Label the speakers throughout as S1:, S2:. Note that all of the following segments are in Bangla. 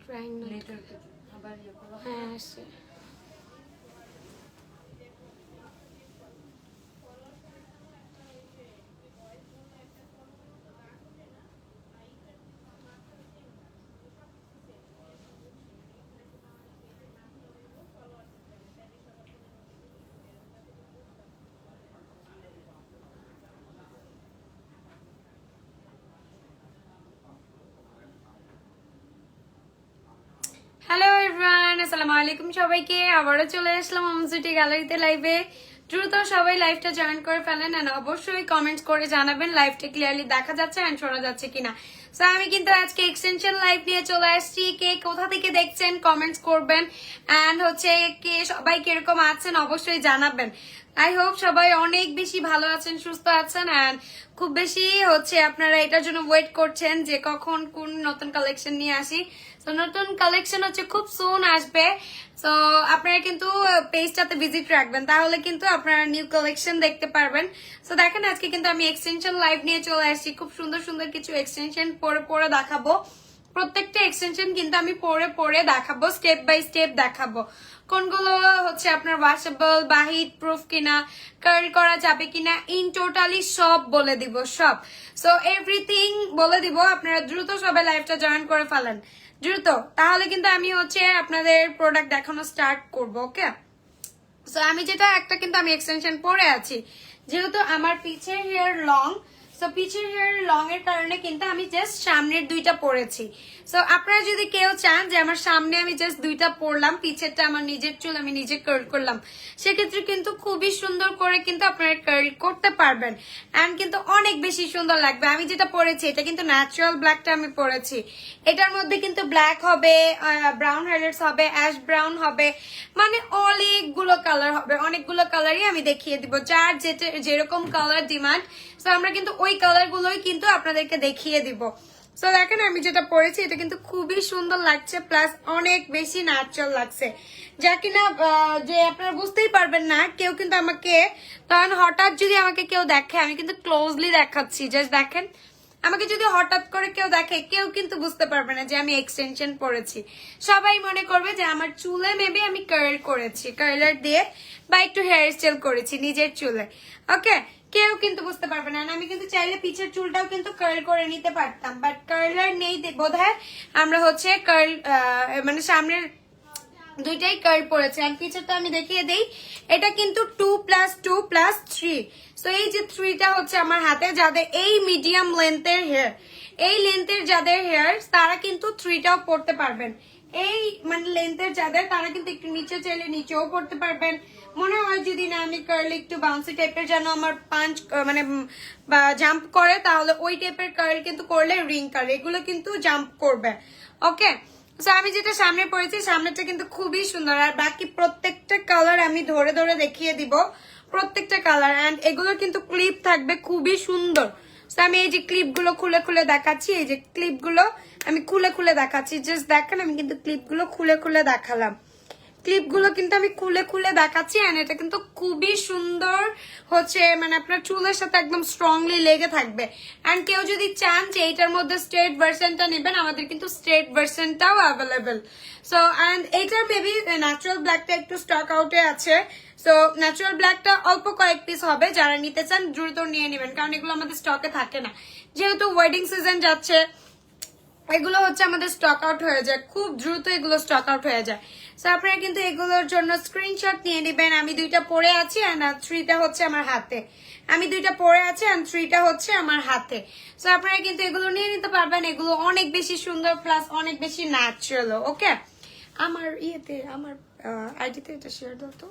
S1: ট্রাইং নট
S2: আবার ইয়ে করো।
S1: হ্যাঁ আসছে হ্যালো এভরিওয়ান, আসসালামু আলাইকুম সবাইকে। আবারও চলে আসলাম হোমসিটি গ্যালারিতে লাইভে। দ্রুত সবাই লাইভটা জয়েন করে ফেলেন এন্ড অবশ্যই কমেন্টস করে জানাবেন লাইভটা ক্লিয়ারলি দেখা যাচ্ছে এন্ড শোনা যাচ্ছে কিনা। সো আমি কিন্তু আজকে এক্সটেনশন লাইভ নিয়ে চলে আসছি। কে কোথা থেকে দেখছেন কমেন্টস করবেন এন্ড হচ্ছে কে সবাই কিরকম আছেন অবশ্যই জানাবেন। আই হোপ সবাই অনেক বেশি ভালো আছেন, সুস্থ আছেন এন্ড খুব বেশি হচ্ছে আপনারা এটার জন্য ওয়েট করছেন যে কখন কোন নতুন কালেকশন নিয়ে আসি। তো নতুন কালেকশন হচ্ছে খুব সুন আসবে। তো আপনারা কিন্তু পেজটাতে ভিজিট রাখবেন, তাহলে কিন্তু আপনারা নিউ কালেকশন দেখতে পারবেন। তো দেখেন আজকে কিন্তু আমি এক্সটেনশন লাইভ নিয়ে চলে আসছি। খুব সুন্দর সুন্দর কিছু এক্সটেনশন পরে পরে দেখাবো। প্রত্যেকটা এক্সটেনশন কিন্তু আমি পরে পরে দেখাবো, স্টেপ বাই স্টেপ দেখাবো কোনগুলো হচ্ছে আপনার ওয়াশেবল বা হিট প্রুফ কিনা, কার্ল করা যাবে কিনা, ইন টোটালি সব বলে দিব, সব। সো এভরিথিং বলে দিব। আপনারা দ্রুত সবাই লাইভটা জয়েন করে ফেলেন দ্রুত, তাহলে কিন্তু আমি হচ্ছে আপনাদের প্রোডাক্ট দেখানো স্টার্ট করবো। ওকে, সো আমি যেটা একটা কিন্তু আমি এক্সটেনশন পরে আছি, যেহেতু আমার পিছের হেয়ার লং, সো পিছের হেয়ার লং এর কারণে কিন্তু আমি জাস্ট সামনের দুইটা পরেছি। সো আপনারা যদি কেউ চান যে আমার সামনে আমি জাস্ট দুইটা পরলাম, পিছেরটা আমার নিজের চুল আমি নিজে কার্ল করলাম, সেক্ষেত্রে কিন্তু খুবই সুন্দর করে কিন্তু আপনারা কার্ল করতে পারবেন এন্ড কিন্তু অনেক বেশি সুন্দর লাগবে। আমি যেটা পরেছি এটা কিন্তু ন্যাচারাল ব্ল্যাকটা আমি পরেছি। এটার মধ্যে কিন্তু ব্ল্যাক হবে, ব্রাউন হাইলাইটস হবে, অ্যাশ ব্রাউন হবে, মানে অনেকগুলো কালার হবে। অনেকগুলো কালারই আমি দেখিয়ে দিব, যার যেটা যেরকম কালার ডিমান্ড। সো আমরা কিন্তু ওই কালার গুলোই কিন্তু আপনাদেরকে দেখিয়ে দিব। সো দেখেন আমি যেটা পরেছি এটা কিন্তু খুবই সুন্দর লাগছে, প্লাস অনেক বেশি ন্যাচারাল লাগছে, যা কিনা যে আপনারা বুঝতেই পারবেন না কেউ কিন্তু আমাকে, কারণ হঠাৎ যদি আমাকে কেউ দেখে, আমি কিন্তু ক্লোজলি দেখাচ্ছি, জাস্ট দেখেন আমাকে যদি হঠাৎ করে কেউ দেখে কেউ কিন্তু বুঝতে পারবে না যে আমি এক্সটেনশন পরেছি। সবাই মনে করবে যে আমার চুলে মেবি আমি কার্ল করেছি, কার্লার দিয়ে বা একটু হেয়ার স্টাইল করেছি নিজের চুলে। ওকে, কেউ কিন্তু বুঝতে পারবে না। আমি কিন্তু চাইলে পিছের চুলটাও কিন্তু কার্ল করে নিতে পারতাম, বাট কার্লার নেই বোধহয়। আমরা হচ্ছে কার্ল মানে সামনের দুইটাই কার্ল পড়েছে। আর পিছেরটা আমি দেখিয়ে দেই, এটা কিন্তু 2+2+3। সো এই যে 3টা হচ্ছে আমার হাতে, যাদের এই মিডিয়াম লেন্থের হেয়ার, এই লেন্থের যাদের হেয়ার তারা কিন্তু 3টাও পড়তে পারবেন। এই মানে লেন্থের যাদের, তারা কিন্তু একটু নিচে চাইলে নিচেও পড়তে পারবেন। মনে হয় যদি না আমি কার্ল একটু বাউন্সি টাইপের যেন আমার পাঞ্চ মানে জাম্প করে, তাহলে ওই টাইপের কার্ল কিন্তু করলে রিং কার্ল এগুলো কিন্তু জাম্প করবে। ওকে, সো আমি যেটা সামনে পরেছি, সামনেটা কিন্তু খুবই সুন্দর। আর বাকি প্রত্যেকটা কালার আমি ধরে ধরে দেখিয়ে দিব, প্রত্যেকটা কালার। এন্ড এগুলো কিন্তু ক্লিপ থাকবে খুবই সুন্দর। সো আমি এই যে ক্লিপ গুলো খুলে খুলে দেখাচ্ছি, এই যে ক্লিপ গুলো আমি খুলে খুলে দেখাচ্ছি, জাস্ট দেখেন আমি কিন্তু ক্লিপ গুলো খুলে খুলে দেখালাম, ক্লিপগুলো কিন্তু আমি খুলে খুলে দেখাচ্ছি। এন্ড এটা কিন্তু খুবই সুন্দর হচ্ছে, মানে আপনার চুলের সাথে একদম স্ট্রংলি লেগে থাকবে। এন্ড কেউ যদি চান যে এইটার মধ্যে স্ট্রেট ভার্সনটা নেবেন, আমাদের কিন্তু স্ট্রেট ভার্সনটাও অ্যাভেলেবেল। সো এন্ড এইটার মেবি ন্যাচারাল ব্ল্যাকটা একটু স্টক আউটে আছে। সো ন্যাচারাল ব্ল্যাকটা অল্প কয়েক পিস হবে, যারা নিতে চান দ্রুত নিয়ে নেবেন, কারণ এগুলো আমাদের স্টকে থাকে না, যেহেতু ওয়েডিং সিজন যাচ্ছে। এগুলো হচ্ছে আমাদের স্টক আউট হয়ে যায়, খুব দ্রুত এগুলো স্টক আউট হয়ে যায়। সো আপনারা কিন্তু এগুলোর জন্য স্ক্রিনশট নিয়ে নেবেন। আমি দুইটা পরে আছি এন্ড 3টা হচ্ছে আমার হাতে, আমি দুইটা পরে আছি এন্ড 3টা হচ্ছে আমার হাতে। সো আপনারা কিন্তু এগুলো নিয়ে নিতে পারবেন। এগুলো অনেক বেশি সুন্দর, প্লাস অনেক বেশি ন্যাচারাল। ওকে, আমার ইয়েতে আমার আইডিতে এটা শেয়ার দাও তো।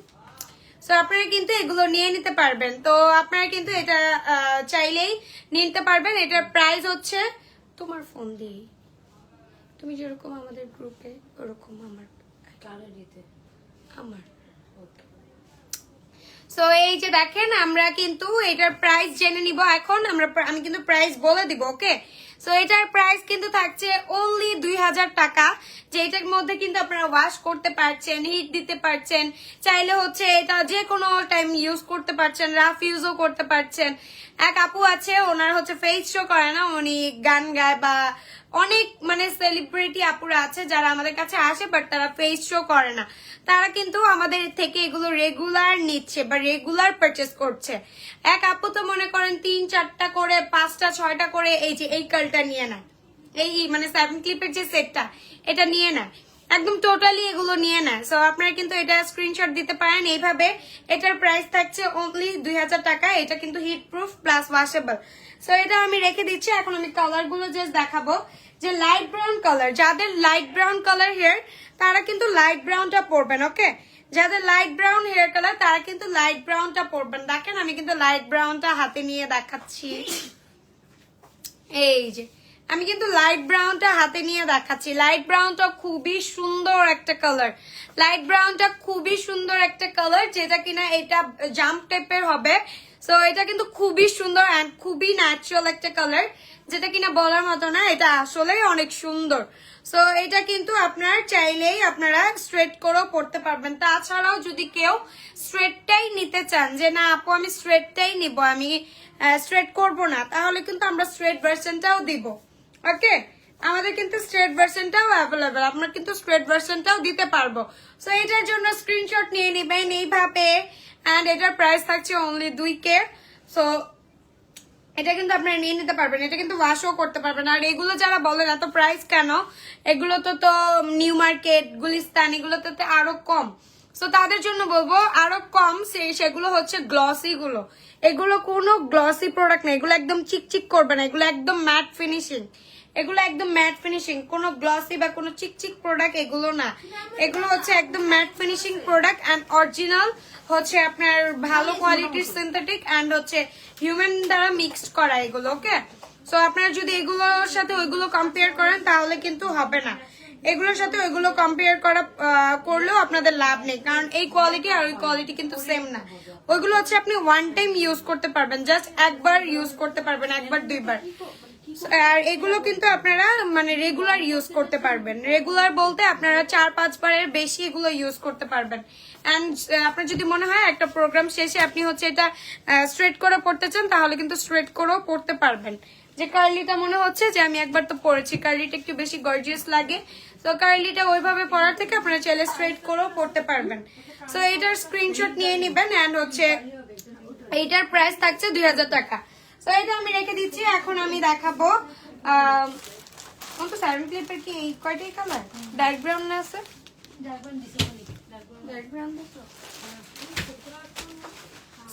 S1: সো আপনারা কিন্তু এগুলো নিয়ে নিতে পারবেন। তো আপনারা কিন্তু এটা চাইলেই নিতে পারবেন। এটার প্রাইস হচ্ছে, তোমার ফোন দিয়ে তুমি যেরকম আমাদের গ্রুপে ওরকম আমার আমার সো এই যে দেখেন, আমরা কিন্তু এটার প্রাইস জেনে নিব এখন। আমি কিন্তু প্রাইস বলে দিব। ওকে, সো এটার প্রাইস কিন্তু থাকছে অনলি 2000 টাকা, যেটার মধ্যে কিন্তু আপনারা ওয়াশ করতে পারছেন, হিট দিতে পারছেন, চাইলে হচ্ছে এটা যে কোনো টাইম ইউজ করতে পারছেন, রাফ ইউজও করতে পারছেন। এক আপু আছে, ওনার হচ্ছে ফেস শো করে না, উনি গান গায় বা অনেক মানে সেলিব্রিটি আপুরা আছে যারা আমাদের কাছে আসে বাট তারা ফেস শো করে না, তারা কিন্তু আমাদের থেকে এগুলো রেগুলার নিচ্ছে বা রেগুলার পারচেস করছে। এক আপু তো মনে করেন 3-4টা করে 5টা 6টা করে এই যে এই কালটা নিয়ে নেয়, এই মানে 7 ক্লিপের যে সেটটা এটা নিয়ে নেয়, একদম টোটালি এগুলো নিয়ে নেয়। সো আপনারা কিন্তু এটা স্ক্রিনশট দিতে পারেন এইভাবে। এটার প্রাইস থাকছে অনলি 2000 টাকা। এটা কিন্তু heat proof plus washable. So এটা আমি রেখে দিচ্ছি। এখন আমি কালার গুলো জাস্ট দেখাবো যে লাইট ব্রাউন কালার, যাদের লাইট ব্রাউন কালার হেয়ার তারা কিন্তু লাইট ব্রাউনটা পরবেন। ওকে, যাদের লাইট ব্রাউন হেয়ার কালার তারা কিন্তু লাইট ব্রাউনটা পরবেন। দেখেন আমি কিন্তু লাইট ব্রাউনটা হাতে নিয়ে দেখাচ্ছি, এই যে আমি কিন্তু লাইট ব্রাউনটা হাতে নিয়ে দেখাচ্ছি। লাইট ব্রাউনটা খুবই সুন্দর একটা কালার, লাইট ব্রাউনটা খুবই সুন্দর একটা কালার, যেটা কিনা এটা জাম্প টাইপের হবে। সো এটা কিন্তু খুবই সুন্দর অ্যান্ড খুবই ন্যাচারাল একটা কালার, যেটা কিনা বলার মতো না, এটা আসলেই অনেক সুন্দর। সো এটা কিন্তু আপনার চাইলেই আপনারা স্ট্রেট করেও পড়তে পারবেন। তাছাড়াও যদি কেউ স্ট্রেটটাই নিতে চান যে না আপু আমি স্ট্রেটটাই নিব, আমি স্ট্রেট করব না, তাহলে কিন্তু আমরা স্ট্রেট ভার্সনটাও দিব। ওকে, আমাদের কিন্তু স্ট্রেট ভার্সনটাও অ্যাভেলেবেল, আমরা কিন্তু স্ট্রেট ভার্সনটাও দিতে পারবো। সো এটার জন্য স্ক্রিনশট নিয়ে নেবেন এইভাবে, অ্যান্ড এটার প্রাইস থাকছে অনলি 2K। সো এটা কিন্তু আপনারা নিয়ে নিতে পারবেন, এটা কিন্তু ওয়াশও করতে পারবেন। আর এগুলো যারা বলেন এত প্রাইস কেন, এগুলো তো নিউ মার্কেট, গুলিস্তান, এগুলোতে তো আরো কম। সো তাদের জন্য বলবো আরো কম, সেগুলো হচ্ছে গ্লসি গুলো। এগুলো কোনো গ্লসি প্রোডাক্ট না, এগুলো একদম চিকচিক করবে না, এগুলো একদম ম্যাট ফিনিশিং, এগুলো একদম ম্যাট ফিনিশিং, কোনো গ্লসি বা কোনো চিকচিক প্রোডাক্ট এগুলো না। এগুলো হচ্ছে একদম mat finishing product and original হচ্ছে আপনার ভালো কোয়ালিটির সিনথেটিক অ্যান্ড হচ্ছে হিউম্যান দ্বারা মিক্সড করা এগুলো। ওকে, সো আপনারা যদি এগুলোর সাথে ওইগুলো কম্পেয়ার করেন তাহলে কিন্তু হবে না, এগুলোর সাথে ওইগুলো কম্পেয়ার করলেও আপনাদের লাভ নেই, কারণ এই কোয়ালিটি আর ওই কোয়ালিটি কিন্তু সেম না। ওইগুলো হচ্ছে আপনি ওয়ান টাইম ইউজ করতে পারবেন, জাস্ট একবার ইউজ করতে পারবেন, একবার 2বার। আর এগুলো কিন্তু আপনারা মানে রেগুলার ইউজ করতে পারবেন, রেগুলার বলতে আপনারা 4-5 বারের বেশি এগুলো ইউজ করতে পারবেন। অ্যান্ড আপনার যদি মনে হয় একটা প্রোগ্রাম শেষে আপনি হচ্ছে এটা স্ট্রেট করে পড়তে চান, তাহলে কিন্তু স্ট্রেট করেও পড়তে পারবেন। যে কার্লিটা মনে হচ্ছে যে আমি একবার তো পড়েছি, কার্লিটা একটু বেশি গর্জিয়াস লাগে, তো কার্লিটা ওইভাবে পড়ার থেকে আপনারা চাইলে স্ট্রেট করেও পড়তে পারবেন। সো এটার স্ক্রিনশট নিয়ে নেবেন, অ্যান্ড হচ্ছে এইটার প্রাইস থাকছে 2000 টাকা। তো এটা আমি রেখে দিচ্ছি। এখন আমি দেখাবো সেভেন ক্লিপের কি এই কয়টাই কালার ডার্ক ব্রাউন না আছে,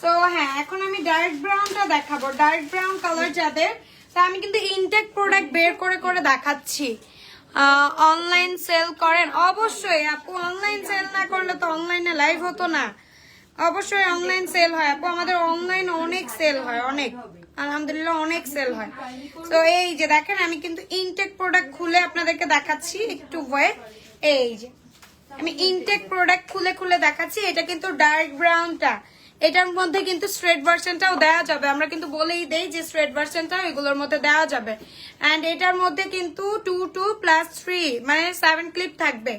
S1: সো হ্যাঁ এখন আমি ডার্ক ব্রাউনটা দেখাবো। ডার্ক ব্রাউন কালার যাদের, তা আমি কিন্তু ইনটেক প্রোডাক্ট বের করে করে দেখাচ্ছি। অনলাইন সেল করেন? অবশ্যই আপু, অনলাইন সেল না করলে তো অনলাইনে লাইভ হতো না। অবশ্যই অনলাইন সেল হয় আপু, আমাদের অনলাইন অনেক সেল হয়, অনেক আলহামদুলিল্লাহ অনেক সেল হয়। তো এই যে দেখেন আমি কিন্তু ইনটেক প্রোডাক্ট খুলে আপনাদেরকে দেখাচ্ছি, একটু ওয়েট। এই যে আমি ইনটেক প্রোডাক্ট খুলে খুলে দেখাচ্ছি। এটা কিন্তু ডার্ক ব্রাউনটা, এটার মধ্যে কিন্তু স্ট্রেট ভার্সনটাও দেওয়া যাবে, আমরা কিন্তু বলেই দেই যে স্ট্রেট ভার্সনটাও এগুলোর মধ্যে দেওয়া যাবে। অ্যান্ড এটার মধ্যে কিন্তু 2+3 মানে 7 ক্লিপ থাকবে,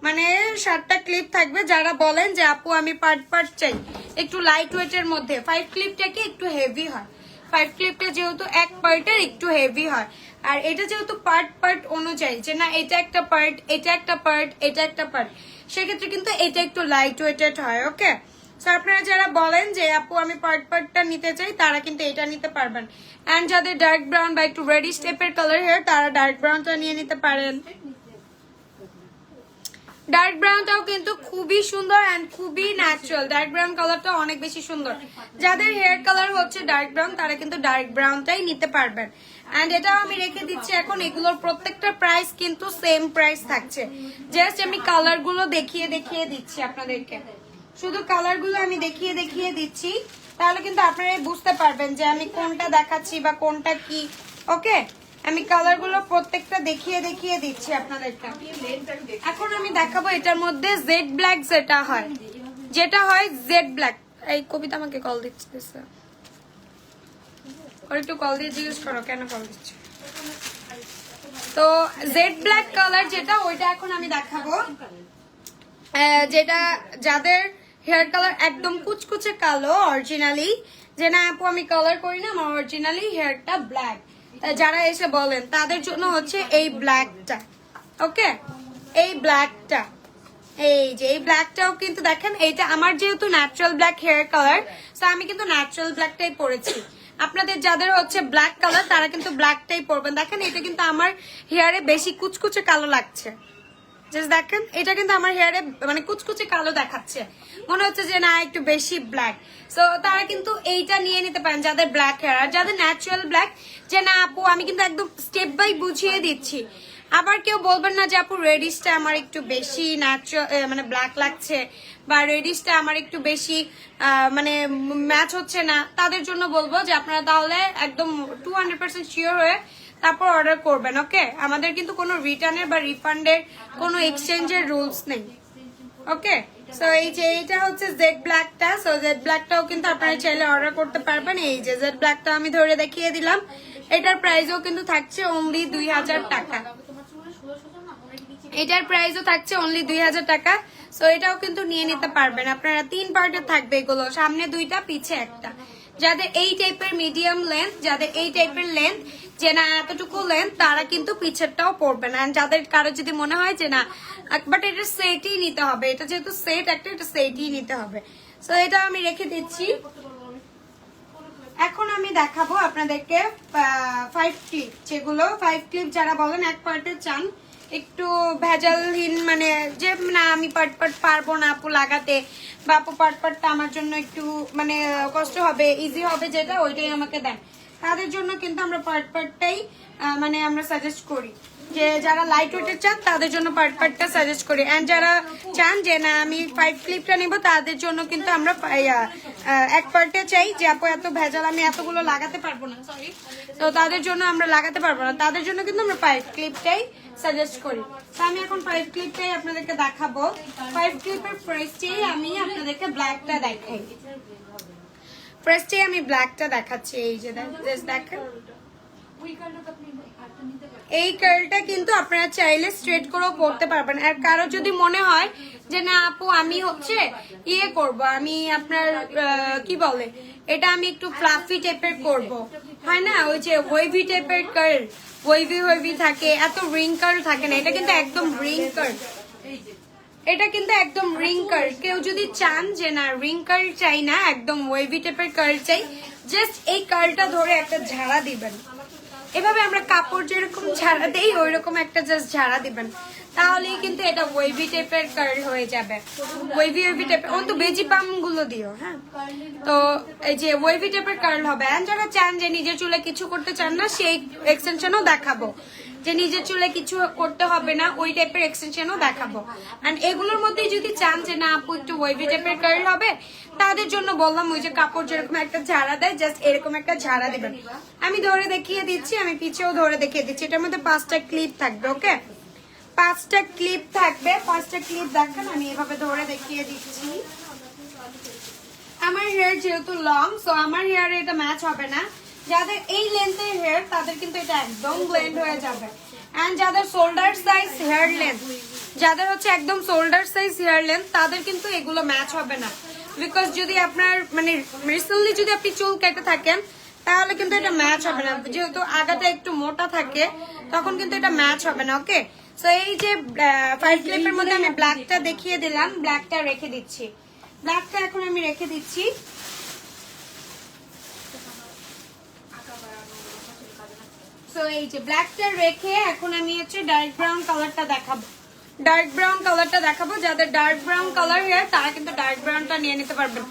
S1: মানে 7টা ক্লিপ থাকবে। যারা বলেন যে আপু আমি পার্ট পার্ট চাই একটু লাইট ওয়েটের মধ্যে, 5 ক্লিপটা কি একটু হেভি হয়, 5 ক্লিপটা যেহেতু এক পার্টের একটু হেভি হয়, আর এটা যেহেতু পার্ট পার্ট অনুযায়ী যে না এটা একটা পার্ট, এটা একটা পার্ট, এটা একটা পার্ট, সেক্ষেত্রে কিন্তু এটা একটু লাইট ওয়েটেড হয়। ওকে, সো আপনারা যারা বলেন যে আপু আমি পার্ট পার্টটা নিতে চাই তারা কিন্তু এটা নিতে পারবেন। অ্যান্ড যাদের ডার্ক ব্রাউন বা একটু রেডিশ টাইপের কালার হেয়ার তারা ডার্ক ব্রাউনটা নিয়ে নিতে পারেন। ডার্ক ব্রাউনটাও কিন্তু খুবই সুন্দর অ্যান্ড খুবই ন্যাচারাল, ডার্ক ব্রাউন কালারটা অনেক বেশি সুন্দর। যাদের হেয়ার কালার হচ্ছে ডার্ক ব্রাউন তারা কিন্তু ডার্ক ব্রাউনটাই নিতে পারবেন। অ্যান্ড এটাও আমি রেখে দিচ্ছি। এখন এগুলোর প্রত্যেকটা প্রাইস কিন্তু সেম প্রাইস থাকছে, জাস্ট আমি কালারগুলো দেখিয়ে দেখিয়ে দিচ্ছি আপনাদেরকে, শুধু কালারগুলো আমি দেখিয়ে দেখিয়ে দিচ্ছি, তাহলে কিন্তু আপনারা বুঝতে পারবেন যে আমি কোনটা দেখাচ্ছি বা কোনটা কি। ওকে, আমি কালারগুলো প্রত্যেকটা দেখিয়ে দেখিয়ে দিচ্ছি আপনাদেরকে। এখন আমি দেখাবো এটার মধ্যে জেড ব্ল্যাক যেটা হয় জেড ব্ল্যাক। এই কবিতা আমাকে কল দিচ্ছে, ওর একটু কল দিয়ে জিজ্ঞেস করো কেন কল দিচ্ছে। তো জেড ব্ল্যাক কালার যেটা, ওইটা এখন আমি দেখাবো, যেটা যাদের হেয়ার কালার একদম কুচকুচে কালো অরিজিনালি, যে না আপু আমি কালার করি না, আমার অরিজিনালি হেয়ারটা ব্ল্যাক, যারা এসে বলেন তাদের জন্য হচ্ছে এই ব্ল্যাকটা। ওকে, এই ব্ল্যাকটা, এই যে এই ব্ল্যাকটাও কিন্তু দেখেন, এইটা আমার যেহেতু ন্যাচারাল ব্ল্যাক হেয়ার কালার, তো আমি কিন্তু ন্যাচারাল ব্ল্যাকটাই পরেছি। আপনাদের যাদের হচ্ছে ব্ল্যাক কালার তারা কিন্তু ব্ল্যাকটাই পরবেন। দেখেন এটা কিন্তু আমার হেয়ারে বেশি কুচকুচে কালো লাগছে, জাস্ট দেখেন এটা কিন্তু আমার হেয়ারে মানে কুচকুচে কালো দেখাচ্ছে, মনে হচ্ছে যে না একটু বেশি ব্ল্যাক। সো তারা কিন্তু এইটা নিয়ে নিতে পারেন যাদের ব্ল্যাক হেয়ার। আর যাদের ন্যাচারাল ব্ল্যাক, যে না আপু আমি কিন্তু একদম স্টেপ বাই বুঝিয়ে দিচ্ছি। আবার কেউ বলবেন না যে আপু রেডিশটা আমার একটু বেশি ন্যাচারাল মানে ব্ল্যাক লাগছে, বা রেডিশটা আমার একটু বেশি মানে ম্যাচ হচ্ছে না, তাদের জন্য বলবো যে আপনারা তাহলে একদম 200% শিওর হয়ে তারপর অর্ডার করবেন। ওকে, আমাদের কিন্তু কোনো রিটার্নের বা রিফান্ডের কোনো এক্সচেঞ্জের রুলস নেই। ওকে, সো এই যে এইটা হচ্ছে জেড ব্ল্যাকটা। সো জেড ব্ল্যাকটাও কিন্তু আপনারা চাইলে অর্ডার করতে পারবেন। এই যে জেড ব্ল্যাকটা আমি ধরে দেখিয়ে দিলাম, এটার প্রাইসও কিন্তু থাকছে অনলি 2000 টাকা। এটার প্রাইসও থাকছে অনলি 2000 টাকা। সো এটাও কিন্তু নিয়ে নিতে পারবেন আপনারা। 3 পার্টের থাকবে এগুলো, সামনে 2টা পিছে একটা। যাদের এই টাইপের মিডিয়াম লেন্থ, যাদের এই টাইপের লেন্থ যে না এতটুকু লেন্থ, তারা কিন্তু পিছেরটাও পরবেন। আর যাদের কারো যদি মনে হয় যে না বাট এটা সেটই নিতে হবে, এটা যেহেতু সেট একটা, এটা সেটই নিতে হবে। সো এটা আমি রেখে দিচ্ছি। এখন আমি দেখাবো আপনাদেরকে 5 ক্লিপ, যেগুলো 5 ক্লিপ যারা বলেন এক পার্টে চান, একটু ভেজালহীন, মানে যে না আমি পার্ট পারবো না আপু লাগাতে, বা আপু পার্টটা আমার জন্য একটু মানে কষ্ট হবে, ইজি হবে যেটা ওইটাই আমাকে দেন, তাদের জন্য কিন্তু আমরা পার্টটাই মানে আমরা সাজেস্ট করি। যে যারা লাইট ওয়েটের চান তাদের জন্য পার্টটা সাজেস্ট করি। এন্ড যারা চান যে না আমি 5 ক্লিপটা নিব, তাদের জন্য কিন্তু আমরা এক পার্টে চাই, যে আপু এত ভেজাল আমি এতগুলো লাগাতে পারবো না, সরি, তো তাদের জন্য আমরা লাগাতে পারবো না, তাদের জন্য কিন্তু আমরা 5 ক্লিপটাই সাজেস্ট করি। তো আমি এখন 5 ক্লিপটাই আপনাদেরকে দেখাবো। 5 ক্লিপের ফার্স্টেই আমি আপনাদেরকে ব্ল্যাকটা দেখাই, ফার্স্টেই আমি ব্ল্যাকটা দেখাচ্ছি। এই যে দেখেন এই কার্লটা কিন্তু আপনারা চাইলে স্ট্রেট করেও পড়তে পারবেন। আর কারো যদি মনে হয় যে না আপু আমি হচ্ছে ইয়ে করব, আমি আপনার কি বলে এটা আমি একটু ফ্লাফি টাইপের করব, হয় না ওই যে ওয়েভি টাইপের কার্ল, ওয়েভি থাকে, এত রিং কার্ল থাকে না, এটা কিন্তু একদম রিং কার্ল, এটা কিন্তু একদম রিং কার্ল। কেউ যদি চান যে না রিং কার্ল চাই না, একদম ওয়েভি টাইপের কার্ল চাই, জাস্ট এই কার্লটা ধরে একটা ঝাড়া দিবেন। এভাবে আমরা কাপড় যেরকম ঝাড়া দেই ওই রকম একটা জাস্ট ঝাড়া দিবেন, তাহলেই কিন্তু এটা ওয়েভি টাইপের কার্ল হয়ে যাবে। ওয়েভি টাইপের অন্ত বেজি পাম গুলো দিও, হ্যাঁ, তো এই যে ওয়েভি টাইপের কার্ল হবে। আর যারা চান যে নিজের চুলে কিছু করতে চান না, সেই এক্সটেনশনও দেখাবো, যে নিজের চুলে কিছু করতে হবে না ওই টাইপের এক্সটেনশনও দেখাবো। এন্ড এগুলোর মধ্যে যদি চান যে না আপু একটু ওয়েভি টাইপের কার্ল হবে, তাদের জন্য বললাম ওই যে কাপড় যেরকম একটা ঝাড়া দেয়, জাস্ট এরকম একটা ঝাড়া দিবেন। আমি ধরে দেখিয়ে দিচ্ছি, আমি পিছেও ধরে দেখিয়ে দিচ্ছি। এটার মধ্যে 5টা ক্লিপ থাকবে। ওকে, 5টা ক্লিপ থাকবে। 5টা ক্লিপ দেখেন আমি এভাবে ধরে দেখিয়ে দিচ্ছি। আমার হেয়ার যেহেতু লং, সো আমার হেয়ারে এটা ম্যাচ হবে না। যাদের এই লেন্থের হেয়ার তাদের কিন্তু এটা একদম ব্লেন্ড হয়ে যাবে। এন্ড যাদের শোল্ডার সাইজ হেয়ার লেন্থ, যাদের হচ্ছে একদম শোল্ডার সাইজ হেয়ার লেন্থ, তাদের কিন্তু এগুলো ম্যাচ হবে না। বিকজ যদি আপনার মানে রিসেন্টলি যদি আপনি চুল কেটে থাকেন, তাহলে কিন্তু এটা ম্যাচ হবে না। যেহেতু আগাটা একটু মোটা থাকে, তখন কিন্তু এটা ম্যাচ হবে না। ওকে, সো এই যে 5 ক্লিপের মধ্যে আমি ব্ল্যাকটা দেখিয়ে দিলাম, ব্ল্যাকটা রেখে দিচ্ছি। ব্ল্যাকটা এখন আমি রেখে দিচ্ছি। সো এই যে ব্ল্যাকটা রেখে এখন আমি হচ্ছে ডার্ক ব্রাউন কালারটা দেখাবো। ডার্ক ব্রাউন কালারটা দেখাবো। যাদের ডার্ক ব্রাউন কালার হেয়ার তারা কিন্তু ডার্ক ব্রাউনটা নিয়ে নিতে পারবেন।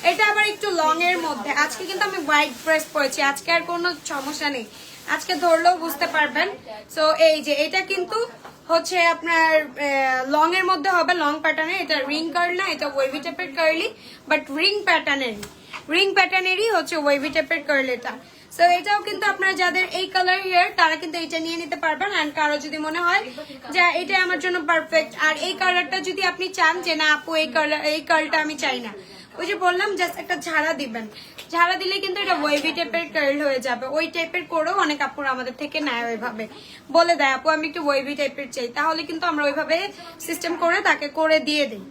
S1: এটা আবার একটু লং এর মধ্যে। আজকে কিন্তু আমি হোয়াইট ড্রেস পরেছি, আজকে আর কোনো সমস্যা নেই, আজকে ধরলেও বুঝতে পারবেন। সো এই যে এটা কিন্তু হচ্ছে আপনার লং এর মধ্যে হবে, লং প্যাটার্নের। এটা রিং কার্ল না, এটা ওয়েভি টাইপের কার্লি, বাট রিং প্যাটার্নেরই হচ্ছে ওয়েভি টাইপের কার্ল এটা। সো এটাও কিন্তু আপনারা যাদের এই কালার হেয়ার তারা কিন্তু এটা নিয়ে নিতে পারবেন। এন্ড কারো যদি মনে হয় যে এটা আমার জন্য পারফেক্ট, আর এই কালারটা যদি আপনি চান যে না আপু এই কার্লটা আমি চাই না, ওই যে বললাম জাস্ট একটা ঝাড়া দিবেন, ঝাড়া দিলে কিন্তু এটা ওয়েভি টাইপের কার্ল হয়ে যাবে। ওই টাইপের করেও অনেক আপুর আমাদের থেকে নেয়, ওইভাবে বলে দেয় আপু আমি একটু ওয়েভি টাইপের চাই, তাহলে কিন্তু আমরা ওইভাবে সিস্টেম করে তাকে করে দিয়ে দিই।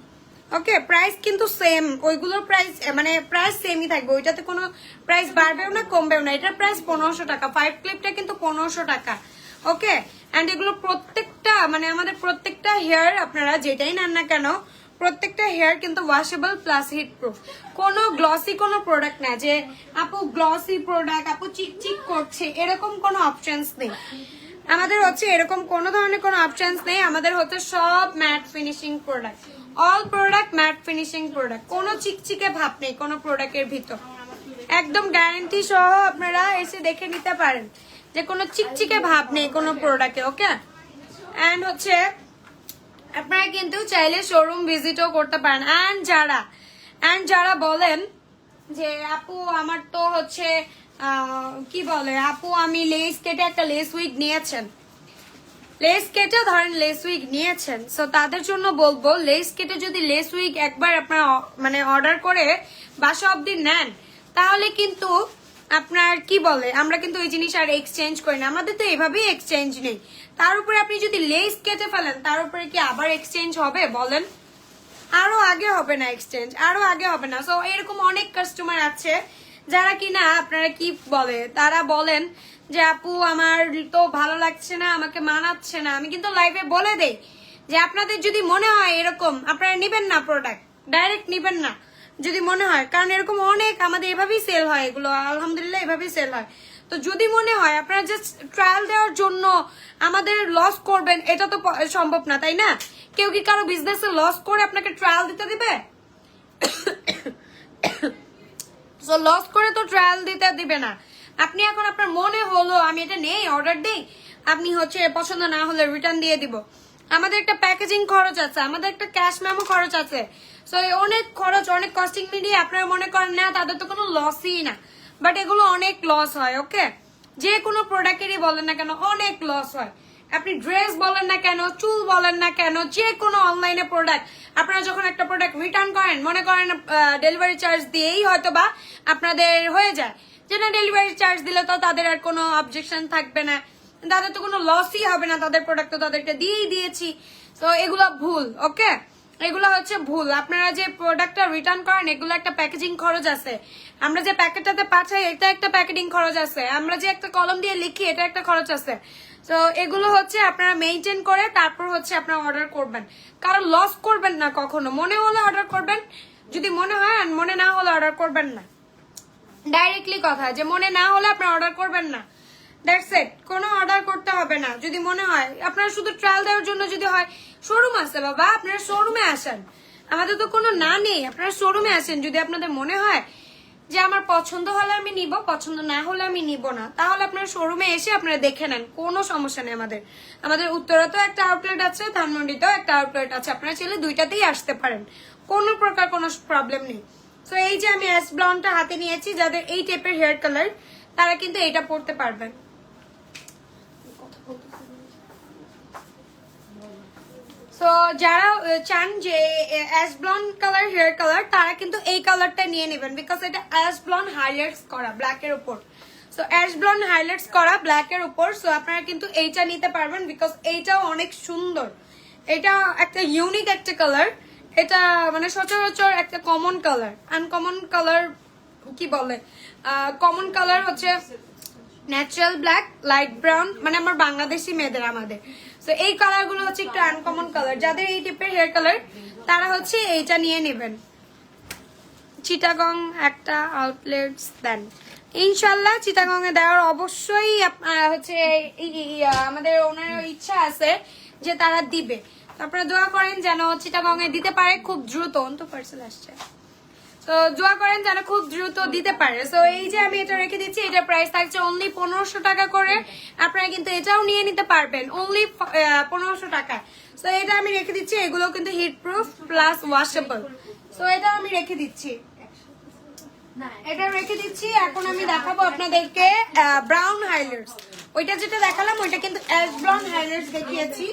S1: ওকে, প্রাইস কিন্তু সেম, ওইগুলোর প্রাইস মানে প্রাইস সেমই থাকবে, ওইটাতে কোনো প্রাইস বাড়বেও না কমবেও না। এটার প্রাইস 1500 টাকা, 5 ক্লিপটা কিন্তু 1500 টাকা। ওকে, অ্যান্ড এগুলো প্রত্যেকটা মানে আমাদের প্রত্যেকটা হেয়ার আপনারা যেটাই নেন না কেন প্রত্যেকটা হেয়ার কিন্তু ওয়াশেবল প্লাস হিট প্রুফ। কোনো গ্লসি কোনো প্রোডাক্ট না যে আপু গ্লসি প্রোডাক্ট, আপু চিকচিক করছে, এরকম কোনো অপশনস নেই আমাদের, হচ্ছে এরকম কোনো ধরনের কোনো অপশনস নেই আমাদের, হচ্ছে সব mat finishing product, all product mat finishing product, কোনো চিকচিকে ভাব নেই কোনো প্রোডাক্টের ভিতর, একদম গ্যারান্টি সহ আপনারা এসে দেখে নিতে পারেন যে কোনো চিকচিকে ভাব নেই কোনো প্রোডাক্টে। ওকে, অ্যান্ড হচ্ছে আপনারা কিন্তু চাইলে শোরুম ভিজিটও করতে পারেন। অ্যান্ড যারা বলেন যে আপু আমার তো হচ্ছে কি বলে আপু আমি লেস কেটে একটা লেস উইগ নিয়েছেন, লেস কেটে ধরেন লেস উইগ নিয়েছেন, সো তাদের জন্য বলবো লেস কেটে যদি লেস উইগ একবার আপনারা মানে অর্ডার করে বাসা অবধি নেন তাহলে কিন্তু আপনার কি বলে আমরা কিন্তু ওই জিনিস আর এক্সচেঞ্জ করি না, আমাদের তো এভাবেই এক্সচেঞ্জ নেই। তার উপরে আপনি যদি লেস কেটে ফেলেন তার উপরে কি আবার এক্সচেঞ্জ হবে বলেন? আরো আগে হবে না এক্সচেঞ্জ, আরো আগে হবে না। সো এরকম অনেক কাস্টমার আছে যারা কিনা আপনারা কি বলে তারা বলেন যে আপু আমার তো ভালো লাগছে না, আমাকে মানাচ্ছে না। আমি কিন্তু লাইভে বলে দেই যে আপনাদের যদি মনে হয় এরকম আপনারা নিবেন না প্রোডাক্ট, ডাইরেক্ট নিবেন না যদি মনে হয়, কারণ এরকম অনেক আমাদের এভাবেই সেল হয়, এগুলো আলহামদুলিল্লাহ এভাবেই সেল হয়। তো যদি মনে হয় আপনারা জাস্ট ট্রায়াল দেওয়ার জন্য আমাদের লস করবেন, এটা তো সম্ভব না, তাই না? কেউ কি কারো বিজনেসে লস করে আপনাকে ট্রায়াল দিতে দিবে? সো লস করে তো ট্রায়াল দিতে দিবে না। আপনি এখন আপনার মনে হলো আমি এটা নেই অর্ডার দিই, আপনি হচ্ছে পছন্দ না হলে রিটার্ন দিয়ে দিব। আমাদের একটা প্যাকেজিং খরচ আছে, আমাদের একটা ক্যাশ মেমো খরচ আছে, সো অনেক খরচ অনেক কস্টিং মিলিয়ে আপনারা মনে করেন না তাদের তো কোনো লসই না, বাট এগুলো অনেক লস হয়। ওকে, যে কোনো প্রোডাক্টেরই বলেন না কেন অনেক লস হয়। আপনি ড্রেস বলেন না কেন, চুল বলেন না কেন, যে কোনো অনলাইনে প্রোডাক্ট আপনারা যখন একটা প্রোডাক্ট রিটার্ন করেন মনে করেন ডেলিভারি চার্জ দিয়েই হয়তো বা আপনাদের হয়ে যায়, যে না ডেলিভারি চার্জ দিলে তো তাদের আর কোনো অবজেকশন থাকবে না, তাদের তো কোনো লসই হবে না, তাদের প্রোডাক্ট তো তাদেরকে দিয়েই দিয়েছি। তো এগুলো ভুল। ওকে, এগুলো হচ্ছে ভুল। আপনারা যে প্রোডাক্টটা রিটার্ন করেন এগুলো একটা প্যাকেজিং খরচ আছে, আমরা যে প্যাকেটটাতে পাঠাই এটা একটা প্যাকেটিং খরচ আছে, আমরা যে একটা কলম দিয়ে লিখি এটা একটা খরচ আছে। তো এগুলো হচ্ছে আপনারা মেনটেন করে তারপর হচ্ছে আপনারা অর্ডার করবেন, কারণ লস করবেন না কখনো। মনে হলে অর্ডার করবেন, যদি মনে হয়, আর মনে না হলে অর্ডার করবেন না। ডাইরেক্টলি কথা যে মনে না হলে আপনারা অর্ডার করবেন না, দ্যাটস ইট। কোনো অর্ডার করতে হবে না যদি মনে হয়। আপনারা শুধু ট্রায়াল দেওয়ার জন্য যদি হয়, শোরুম আছে বাবা, আপনারা শোরুমে আসেন, আমাদের তো কোনো না নেই, আপনারা শোরুমে আসেন। যদি আপনাদের মনে হয় যে আমার পছন্দ হলে আমি নিব, পছন্দ না হলে আমি নিব না, তাহলে আপনারা শোরুমে এসে আপনারা দেখে নেন, কোনো সমস্যা নেই। আমাদের উত্তরাতেও একটা আউটলেট আছে, ধানমন্ডিতেও একটা আউটলেট আছে, আপনারা চাইলে দুইটাতেই আসতে পারেন, কোনো প্রকার কোনো প্রবলেম নেই। তো এই যে আমি অ্যাশ ব্লন্ডটা হাতে নিয়েছি, যাদের এই টাইপের হেয়ার কালার তারা কিন্তু এটা পড়তে পারবেন। তো যারা চান যে ash blonde colour hair colour তারা কিন্তু এই কালারটা নিয়ে নেবেন, বিকজ এটা অ্যাশ ব্লন্ড হাইলাইটস করা ব্ল্যাকের উপর। সো অ্যাশ ব্লন্ড হাইলাইটস করা ব্ল্যাকের উপর, সো আপনারা কিন্তু এইটা নিতে পারবেন, বিকজ এইটাও অনেক সুন্দর। এটা একটা ইউনিক একটা কালার, এটা মানে সচরাচর একটা কমন কালার, আনকমন কালার কি বলে, কমন কালার হচ্ছে ন্যাচারাল ব্ল্যাক, লাইট ব্রাউন, মানে আমার বাংলাদেশি মেয়েদের আমাদের। তো এই কালার গুলো হচ্ছে একটু আনকমন কালার, যাদের এই টাইপের হেয়ার কালার তারা হচ্ছে এইটা নিয়ে নেবেন। চিটাগং একটা আউটলেটস দেন ইনশাল্লাহ, চিটাগং এ দেওয়ার অবশ্যই হচ্ছে আমাদের ওনার ইচ্ছা আছে যে তারা দিবে। আপনারা দোয়া করেন যেন চিটাগং এ দিতে পারে খুব দ্রুত, অন্ত পার্সেল আসছে, তো দোয়া করেন যেন খুব দ্রুত দিতে পারে। সো এই যে আমি এটা রেখে দিচ্ছি, এটার প্রাইস থাকছে অনলি 1500 টাকা করে। আপনারা কিন্তু এটাও নিয়ে নিতে পারবেন অনলি 1500 টাকা। সো এটা আমি রেখে দিচ্ছি, এগুলো কিন্তু heat proof plus washable. So এটা আমি রেখে দিচ্ছি, এটা রেখে দিচ্ছি। এখন আমি দেখাবো আপনাদেরকে ব্রাউন হাইলাইটস। ওইটা যেটা দেখালাম ওইটা কিন্তু অ্যাশ ব্রাউন হাইলাইটস দেখিয়েছি,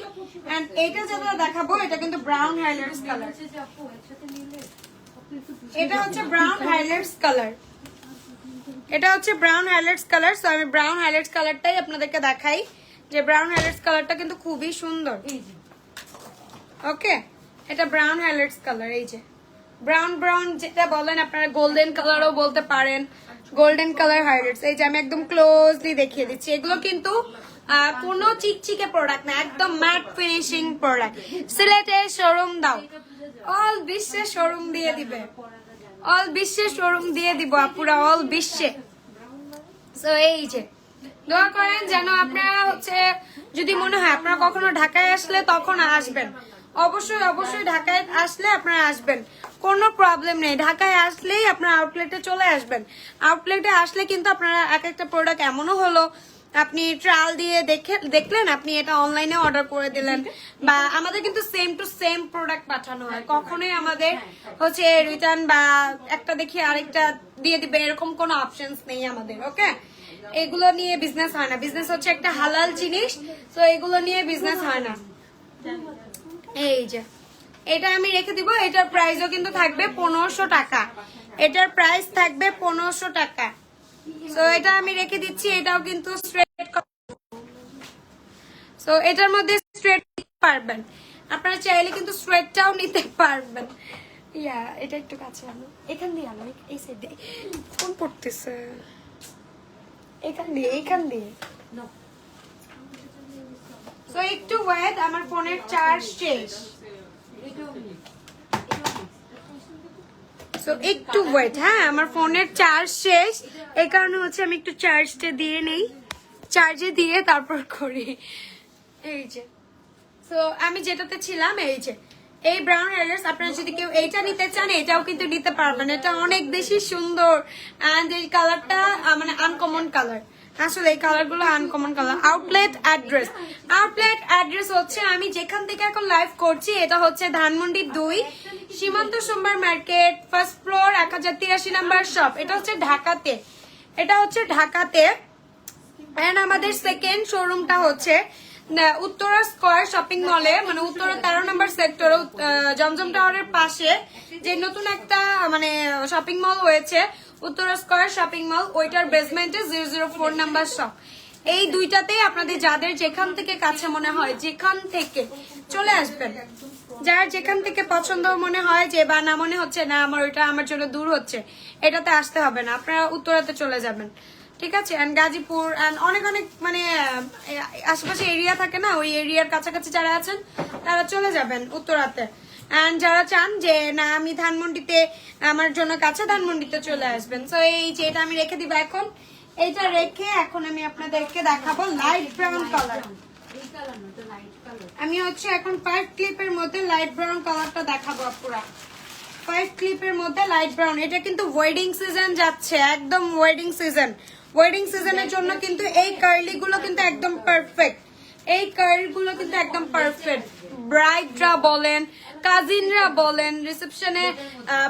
S1: এন্ড এইটা যেটা দেখাবো এটা কিন্তু ব্রাউন হাইলাইটস কালার। এটা হচ্ছে ব্রাউন হাইলাইটস কালার, এটা হচ্ছে ব্রাউন হাইলাইটস কালার। সো আমি ব্রাউন হাইলাইটস কালারটাই আপনাদেরকে দেখাই, যে ব্রাউন হাইলাইটস কালারটা কিন্তু খুবই সুন্দর। ওকে, এটা ব্রাউন হাইলাইটস কালার, এই যে ব্রাউন ব্রাউন যেটা বলেন আপনারা, গোল্ডেন কালারও বলতে পারেন, গোল্ডেন কালার হাইলাইটস। এই যে আমি একদম ক্লোজলি দেখিয়ে দিচ্ছি, এগুলো কিন্তু কোনো চিকচিকে প্রোডাক্ট না, একদম ম্যাট ফিনিশিং প্রোডাক্ট। সিলেটে শোরুম দাও, অল বিশ্বে শোরুম দিয়ে দিবে, অল বিশ্বে শোরুম দিয়ে দিব আপুরা, অল বিশ্বে। তো এই যে দোয়া করেন যেন আপনারা হচ্ছে, যদি মনে হয় আপনারা কখনো ঢাকায় আসলে তখন আসবেন, অবশ্যই অবশ্যই ঢাকায় আসলে আপনারা আসবেন, কোনো প্রবলেম নেই। ঢাকায় আসলেই আপনারা আউটলেটে চলে আসবেন। আউটলেটে আসলে কিন্তু আপনারা এক একটা প্রোডাক্ট এমনও হলো আপনি ট্রায়াল দিয়ে দেখলেন, আপনি এটা অনলাইনে অর্ডার করে দিলেন, বা আমাদের কিন্তু সেম টু সেম প্রোডাক্ট পাঠানো হয়, কখনোই আমাদের হচ্ছে রিটার্ন বা একটা দেখি আরেকটা দিয়ে দিবে এরকম কোনো অপশনস নেই আমাদের। ওকে, এগুলো নিয়ে বিজনেস হয় না, বিজনেস হচ্ছে একটা হালাল জিনিস, তো এগুলো নিয়ে বিজনেস হয় না। এই যে এটা আমি রেখে দিব, এটার প্রাইসও কিন্তু থাকবে 1500 টাকা, এটার প্রাইস থাকবে 1500 টাকা। সো এটা আমি রেখে দিচ্ছি, এটাও কিন্তু স্ট্রেট, সো এটার মধ্যে স্ট্রেট নিতে পারবেন আপনারা, চাইলে কিন্তু স্ট্রেটটাও নিতে পারবেন। ইয়া এটা একটু কাছে আনো, এখান দিয়ে আনো, এই সাইড দিয়ে। ফোন পড়তেছে, এখান দিয়ে, এইখান দিয়ে। সো একটু ওয়েট, আমার ফোনের চার্জ শেষ। সো একটু ওয়েট, হ্যাঁ আমার ফোনের চার্জ শেষ, এই কারণে হচ্ছে আমি একটু চার্জটা দিয়ে নেই, চার্জে দিয়ে তারপর করি। এই যে সো আমি যেটাতে ছিলাম, এই যে এই ব্রাউন হেয়ারস, আপনারা যদি কেউ এইটা নিতে চান এটাও কিন্তু নিতে পারবেন, এটা অনেক বেশি সুন্দর। অ্যান্ড এই কালারটা মানে আনকমন কালার, আসলে এই কালারগুলো আনকমন কালার। আউটলেট অ্যাড্রেস হচ্ছে, আমি যেখান থেকে এখন লাইভ করছি এটা হচ্ছে ধানমন্ডি 2 সীমান্ত সোমবার market, first floor, 1083 number shop. এটা হচ্ছে ঢাকাতে, এটা হচ্ছে ঢাকাতে। এন্ড আমাদের সেকেন্ড শোরুমটা হচ্ছে উত্তরা স্কয়ার শপিং মলে, মানে উত্তরা 13 নম্বর সেক্টর, জমজম টাওয়ারের পাশে যে নতুন একটা মানে শপিং মল হয়েছে, উত্তরা স্কয়ার শপিং মল, ওইটার বেসমেন্টে 004 নাম্বার শপ। এই দুইটাতেই আপনাদের যাদের যেখান থেকে কাছে মনে হয়, যেখান থেকে চলে আসবেন, যার যেখান থেকে পছন্দ মনে হয় যে বা না মনে হচ্ছে না আমার ওইটা আমার জন্য দূর হচ্ছে, এটাতে আসতে হবে না, আপনারা উত্তরাতে চলে যাবেন, ঠিক আছে। অ্যান্ড গাজীপুর অ্যান্ড অনেক অনেক মানে আশেপাশে এরিয়া থাকে না, ওই এরিয়ার কাছাকাছি যারা আছেন তারা চলে যাবেন উত্তরাতে। অ্যান্ড যারা চান যে না আমি ধানমন্ডিতে আমার জন্য কাছে, ধানমন্ডিতে চলে আসবেন। সো এই যে এটা আমি রেখে দিব এখন, এইটা রেখে এখন আমি আপনাদেরকে দেখাবো লাইট ব্রাউন কালার। আমি হচ্ছে এখন 5 ক্লিপের মধ্যে লাইট ব্রাউন কালারটা দেখাবো আপুরা, 5 ক্লিপের মধ্যে লাইট ব্রাউন। এটা কিন্তু ওয়েডিং সিজন যাচ্ছে, একদম ওয়েডিং সিজন, ওয়েডিং সিজনের জন্য কিন্তু এই কার্লি গুলো কিন্তু একদম পারফেক্ট, এই কার্ল গুলো কিন্তু একদম পারফেক্ট। ব্রাইডরা বলেন, কাজিনরা বলেন, রিসেপশনে,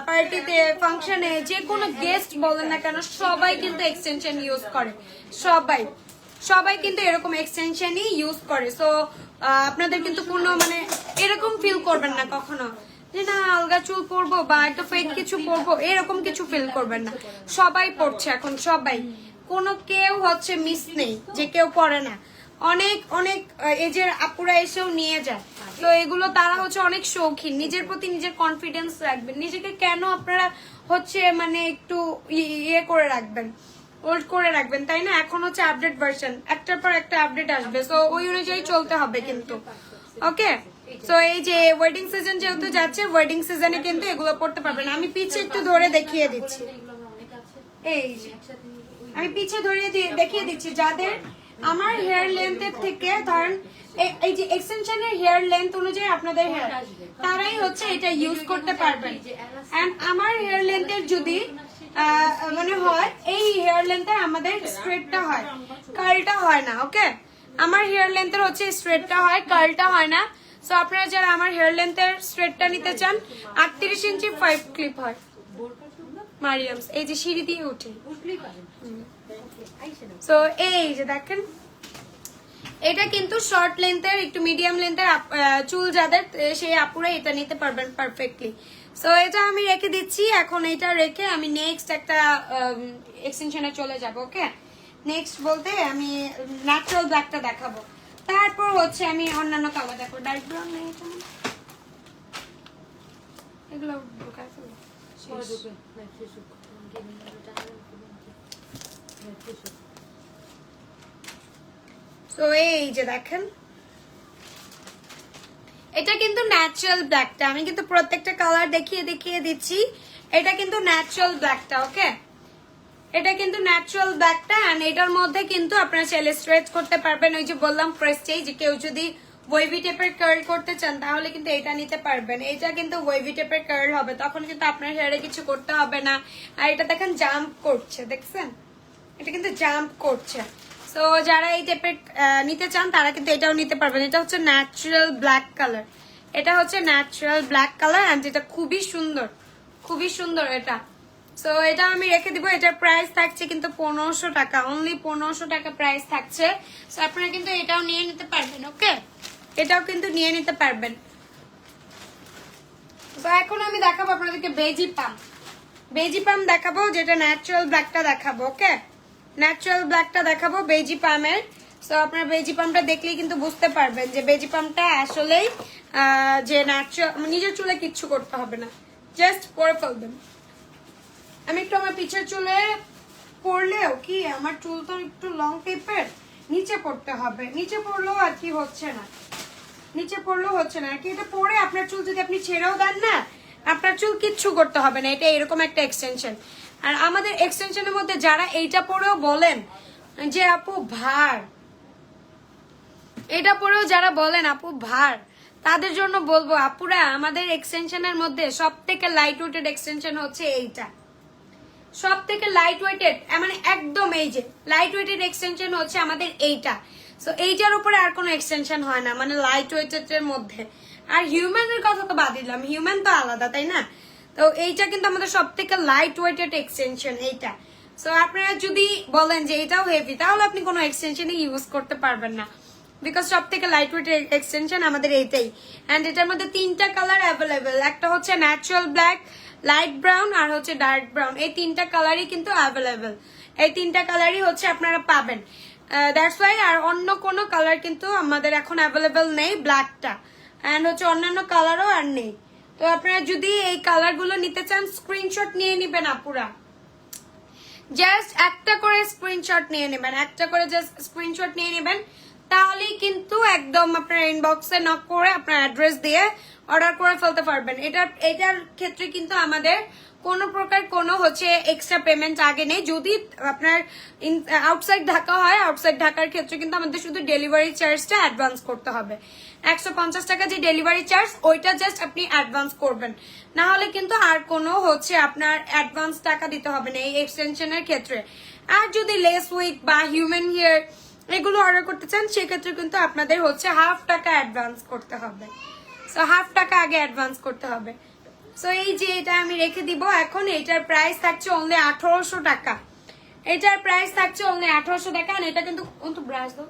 S1: পার্টিতে, ফাংশনে, যে কোনো গেস্ট বলেন না কেন, সবাই কিন্তু এক্সটেনশন ইউজ করে, সবাই সবাই কিন্তু এরকম এক্সটেনশনই ইউজ করে। সো আপনাদের কিন্তু কোনো মানে এরকম ফিল করবেন না কখনো যে না আলগা চুল পরবো বা একটা ফেক কিছু পরবো, এরকম কিছু ফিল করবেন না। সবাই পড়ছে এখন, সবাই, কোনো কেউ হচ্ছে মিস নেই যে কেউ পরে না। অনেক অনেক এজের আপুরা এসেও নিয়ে যায়, তো এগুলো তারা হচ্ছে অনেক শৌখিন, নিজের প্রতি নিজের কনফিডেন্স রাখবেন, নিজেকে কেন আপনারা হচ্ছে মানে একটু ইয়ে করে রাখবেন, ওল্ড করে রাখবেন, তাই না? এখন হচ্ছে আপডেট ভার্সন, একটার পর একটা আপডেট আসবে, তো ওই অনুযায়ী চলতে হবে কিন্তু। ওকে, সো এই যে ওয়েডিং সিজন যেহেতু যাচ্ছে, ওয়েডিং সিজনে কিন্তু এগুলো পড়তে পারবেন। আমি পিছে একটু ধরে দেখিয়ে দিচ্ছি, এই যে আমি পিছে ধরে দেখিয়ে দিচ্ছি, যাদের আমার হেয়ার লেন্থের থেকে ধরেন এই যে এক্সটেনশনের হেয়ার লেন্থ অনুযায়ী আপনাদের হেয়ার, তারাই হচ্ছে এটা ইউজ করতে পারবেন। এন্ড আমার হেয়ার লেন্থের যদি মানে হয়, এই হেয়ার লেন্থের আমাদের স্ট্রেটটা হয়, কার্লটা হয় না। ওকে, আমার হেয়ার লেন্থের হচ্ছে স্ট্রেটটা হয়, কার্লটা হয় না। সো আপনারা যারা আমার হেয়ার লেন্থের স্ট্রেটটা নিতে চান, 38 ইঞ্চি 5 ক্লিপ হয় মারিয়ামস, এই যে সিঁড়ি দিয়ে উঠে। সো এই যে দেখেন, এটা কিন্তু শর্ট লেন্থের, একটু মিডিয়াম লেন্থের চুল যাদের, সেই আপুরা এটা নিতে পারবেন পারফেক্টলি। সো এটা আমি রেখে দিচ্ছি এখন, এটা রেখে আমি নেক্সট একটা এক্সটেনশনে চলে যাব। ওকে, নেক্সট বলতে আমি ন্যাচারাল ব্ল্যাকটা দেখাবো, তারপর হচ্ছে আমি অন্যান্য কালার দেখো। ডার্ক ব্রাউন নেই, এগুলো ঢোকায় ফেলো। তো এই যে দেখেন, এটা কিন্তু ন্যাচারাল ব্ল্যাকটা, আমি কিন্তু প্রত্যেকটা কালার দেখিয়ে দেখিয়ে দিচ্ছি। এটা কিন্তু ন্যাচারাল ব্ল্যাকটা, ওকে, এটা কিন্তু ন্যাচারাল ব্ল্যাকটা। এন্ড এটার মধ্যে কিন্তু আপনারা চাইলে স্ট্রেচ করতে পারবেন। ওই যে বললাম প্রেস্টিজ, যে কেউ যদি ওয়েভি টেপের কার্ল করতে চান তাহলে কিন্তু এটা নিতে পারবেন। এটা কিন্তু ওয়েভি টেপের কার্ল হবে, তখন কিন্তু আপনার হেয়ারে কিছু করতে হবে না। আর এটা দেখেন জাম্প করছে, দেখছেন, এটা কিন্তু জাম্প করছে। তো যারা এই টাইপের নিতে চান তারা কিন্তু এটাও নিতে পারবেন। এটা হচ্ছে ন্যাচারাল ব্ল্যাক কালার, এটা হচ্ছে ন্যাচারাল ব্ল্যাক কালার এন্ড এটা খুবই সুন্দর, খুবই সুন্দর এটা। সো এটা আমি রেখে দিব। এটার প্রাইস থাকছে কিন্তু 1500 টাকা, অনলি 1500 টাকা প্রাইস থাকছে। সো আপনারা কিন্তু এটাও নিয়ে নিতে পারবেন, ওকে, এটাও কিন্তু নিয়ে নিতে পারবেন। তো এখন আমি দেখাবো আপনাদেরকে বেজি পাম, বেজি পাম দেখাবো, যেটা ন্যাচারাল ব্ল্যাকটা দেখাবো, ওকে, ন্যাচারাল ব্ল্যাকটা দেখাবো বেজি পামের। সো আপনারা বেজি পামটা দেখলেই কিন্তু বুঝতে পারবেন যে বেজি পামটা আসলেই যে ন্যাচারাল, নিজের চুলে কিচ্ছু করতে হবে না, জাস্ট পরে ফেলবেন। আমি একটু আমার পিছের চুলে পড়লেও কি, আমার চুল তো একটু লং টেপের, নিচে পড়তে হবে, নিচে পড়লেও আর কি হচ্ছে না, নিচে পড়লেও হচ্ছে না আর কি। এটা পরে আপনার চুল যদি আপনি ছেড়েও দেন না, আপনার চুল কিচ্ছু করতে হবে না। এটা এরকম একটা এক্সটেনশন। আর আমাদের এক্সটেনশনের মধ্যে যারা এইটা পরেও বলেন যে আপু ভার, এটা পরেও যারা বলেন আপু ভার, তাদের জন্য বলবো আপুরা, আমাদের এক্সটেনশনের মধ্যে সব থেকে লাইট ওয়েটেড এক্সটেনশন হচ্ছে এইটা, সব থেকে লাইট ওয়েটেড, মানে একদম এই যে লাইট ওয়েটেড এক্সটেনশন হচ্ছে আমাদের এইটা। সো এইটার উপরে আর কোনো এক্সটেনশন হয় না, মানে লাইট ওয়েটেড এর মধ্যে। আর হিউম্যানের কথা তো বাদ দিলাম, হিউম্যান তো আলাদা, তাই না? তো এইটা কিন্তু আমাদের সব থেকে লাইট ওয়েটেড এক্সটেনশন এইটা। সো আপনারা যদি বলেন যে এটাও হেভি, তাহলে আপনি কোনো এক্সটেনশনই ইউজ করতে পারবেন না, বিকজ সব থেকে লাইট ওয়েটেড এক্সটেনশন আমাদের এইটাই। এন্ড এটার মধ্যে 3টা কালার অ্যাভেলেবেল, একটা হচ্ছে ন্যাচারাল ব্ল্যাক, লাইট ব্রাউন আর হচ্ছে ডার্ক ব্রাউন। এই 3টা কালারই কিন্তু অ্যাভেলেবেল, এই 3টা কালারই হচ্ছে আপনারা পাবেন। দ্যাটস ওয়াই আর অন্য কোনো কালার কিন্তু আমাদের এখন অ্যাভেলেবেল নেই, ব্ল্যাকটা এন্ড হচ্ছে অন্যান্য কালারও আর নেই। তো আপনারা যদি এই কালারগুলো নিতে চান, স্ক্রিনশট নিয়ে নিবেন আপুরা, জাস্ট একটা করে স্ক্রিনশট নিয়ে নেবেন, একটা করে জাস্ট স্ক্রিনশট নিয়ে নেবেন, তাহলেই কিন্তু একদম আপনার ইনবক্সে নক করে আপনার অ্যাড্রেস দিয়ে অর্ডার করে ফেলতে পারবেন। এটার ক্ষেত্রে কিন্তু আমাদের কোনো প্রকার কোনো হচ্ছে এক্সট্রা পেমেন্ট আগে নেই। যদি আপনার আউটসাইড ঢাকা হয়, আউটসাইড ঢাকার ক্ষেত্রে কিন্তু আমাদের শুধু ডেলিভারি চার্জটা অ্যাডভান্স করতে হবে। 150 টাকা যে ডেলিভারি চার্জ, ওইটা জাস্ট আপনি অ্যাডভান্স করবেন, না হলে কিন্তু আর কোনো হচ্ছে আপনার অ্যাডভান্স টাকা দিতে হবে না এই এক্সটেনশনের ক্ষেত্রে। আর যদি লেস উইক বা হিউম্যান হেয়ার এগুলো অর্ডার করতে চান, সেক্ষেত্রে কিন্তু আপনাদের হচ্ছে 1/2 টাকা অ্যাডভান্স করতে হবে। সো 1/2 টাকা আগে অ্যাডভান্স করতে হবে। সো এই যে এটা আমি রেখে দিব এখন, এটার প্রাইস থাকছে অনলি 1800 টাকা, এটার প্রাইস থাকছে অনলি 1800 টাকা। আর এটা কিন্তু ব্রাশ দাও,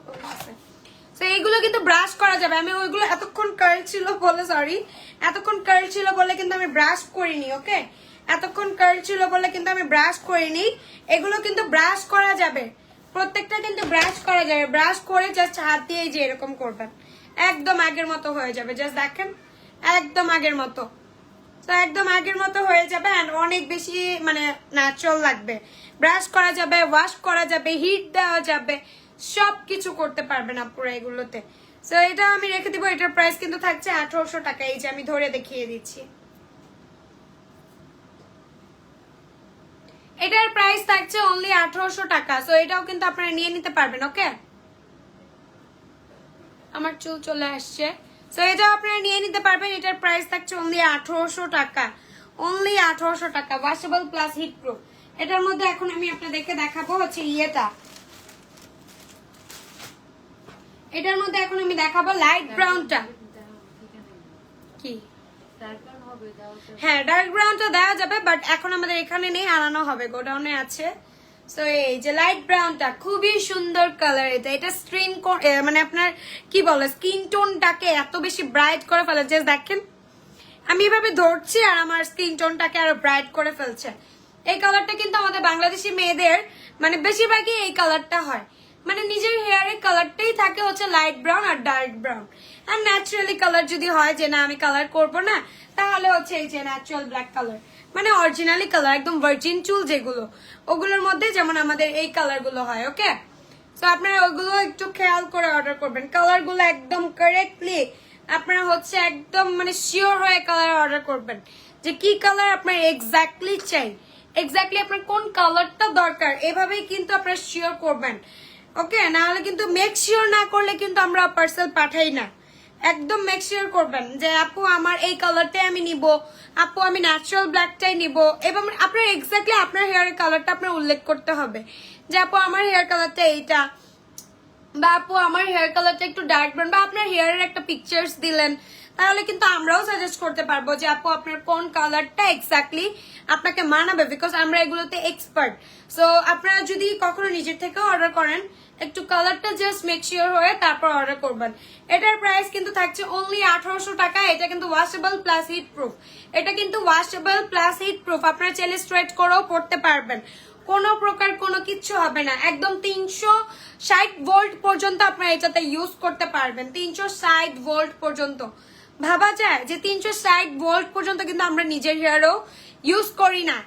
S1: তো এইগুলো কিন্তু ব্রাশ করা যাবে। আমি ওইগুলো এতক্ষণ কার্ল ছিল বলে, সরি, এতক্ষণ কার্ল ছিল বলে কিন্তু আমি ব্রাশ করিনি, ওকে, এতক্ষণ কার্ল ছিল বলে কিন্তু আমি ব্রাশ করিনি। এগুলো কিন্তু ব্রাশ করা যাবে, প্রত্যেকটা কিন্তু ব্রাশ করা যাবে। ব্রাশ করে জাস্ট হাত দিয়ে যে এরকম করবেন, একদম আগের মতো হয়ে যাবে। জাস্ট দেখেন, একদম আগের মতো, তো একদম আগের মতো হয়ে যাবে। এন্ড অনেক বেশি মানে ন্যাচারাল লাগবে। ব্রাশ করা যাবে, ওয়াশ করা যাবে, হিট দেওয়া যাবে, সবকিছু করতে পারবেন আপনারা এগুলোতে। সো এটা আমি রেখে দিব। এটার প্রাইস কিন্তু থাকছে 1800 টাকা। এই যে আমি ধরে দেখিয়ে দিচ্ছি, এটার প্রাইস থাকছে অনলি 1800 টাকা। সো এটাও কিন্তু আপনারা নিয়ে নিতে পারবেন, ওকে। আমার চুল চলে আসছে। সো এটাও আপনারা নিয়ে নিতে পারবেন। এটার প্রাইস থাকছে অনলি 1800 টাকা, অনলি 1800 টাকা, ওয়াশেবল প্লাস হিট প্রুফ। এটার মধ্যে এখন আমি আপনাদেরকে দেখাবো হচ্ছে ইয়েটা, এটার মধ্যে এখন আমি দেখাবো লাইট ব্রাউনটা। কি হ্যাঁ, ডার্ক ব্রাউনটা দেওয়া যাবে, বাট এখন আমাদের এখানে নেই, আনানো হবে, গোডাউনে আছে। সো এই যে লাইট ব্রাউনটা খুবই সুন্দর কালার। এটা স্ক্রিন মানে আপনার কি বলে, স্কিন টোনটাকে এত বেশি ব্রাইট করে ফেলে। জাস্ট দেখেন, আমি এভাবে ধরছি আর আমার স্কিন টোনটাকে আরো ব্রাইট করে ফেলছে। এই কালারটা কিন্তু আমাদের বাংলাদেশি মেয়েদের মানে বেশিরভাগই এই কালারটা হয়, মানে নিজের হেয়ারের কালারটাই থাকে হচ্ছে লাইট ব্রাউন আর ডার্ক ব্রাউন। আর ন্যাচারালি কালার যদি হয় যে না আমি কালার করব না, তাহলে হচ্ছে এই যে ন্যাচারাল ব্ল্যাক কালার, মানে অরিজিনালি কালার একদম ভার্জিন চুল যেগুলো, ওগুলোর মধ্যে যেমন আমাদের এই কালার গুলো হয়। ওকে, তো আপনারা ওগুলো একটু খেয়াল করে অর্ডার করবেন, কালার গুলো একদম কারেক্টলি আপনারা হচ্ছে একদম মানে শিওর হয়ে কালার অর্ডার করবেন যে কি কালার আপনার এক্স্যাক্টলি চাই, এক্স্যাক্টলি আপনার কোন কালারটা দরকার, এভাবেই কিন্তু আপনারা শিওর করবেন। ওকে, না হলে কিন্তু মেক শিওর না করলে কিন্তু আমরা পার্সেল পাঠাই না। একদম মেক শিওর করবেন যে আপু আমার এই কালারটাই আমি নিব, আপু আমি ন্যাচারাল ব্ল্যাকটাই নিব, এবং আপনার এক্স্যাক্টলি আপনার হেয়ারের কালারটা আপনার উল্লেখ করতে হবে যে আপু আমার হেয়ার কালারটা এইটা, বা আপু আমার হেয়ার কালারটা একটু ডার্ক ব্রাউন, বা আপনার হেয়ারের একটা পিকচার্স দিলেন, তাহলে কিন্তু আমরাও সাজেস্ট করতে পারবো যে আপু আপনার কোন কালারটা এক্স্যাক্টলি আপনাকে মানাবে, বিকজ আমরা এগুলোতে এক্সপার্ট। সো আপনারা যদি কখনো নিজের থেকেও অর্ডার করেন, একটু কালারটা জাস্ট মেক শিওর হয়ে তারপর অর্ডার করবেন। এটার প্রাইস কিন্তু থাকছে অনলি 1800 টাকা। এটা কিন্তু ওয়াশেবল প্লাস হিট প্রুফ, এটা কিন্তু ওয়াশেবল প্লাস হিট প্রুফ, আপনারা চাইলে স্ট্রেট করেও পড়তে পারবেন, কোনো প্রকার কোনো কিচ্ছু হবে না। একদম 360 ভোল্ট পর্যন্ত আপনারা এটাতে ইউজ করতে পারবেন, 360 ভোল্ট পর্যন্ত। ভাবা যায় যে 360 ভোল্ট পর্যন্ত কিন্তু আমরা নিজের হেয়ারও ইউজ করি না,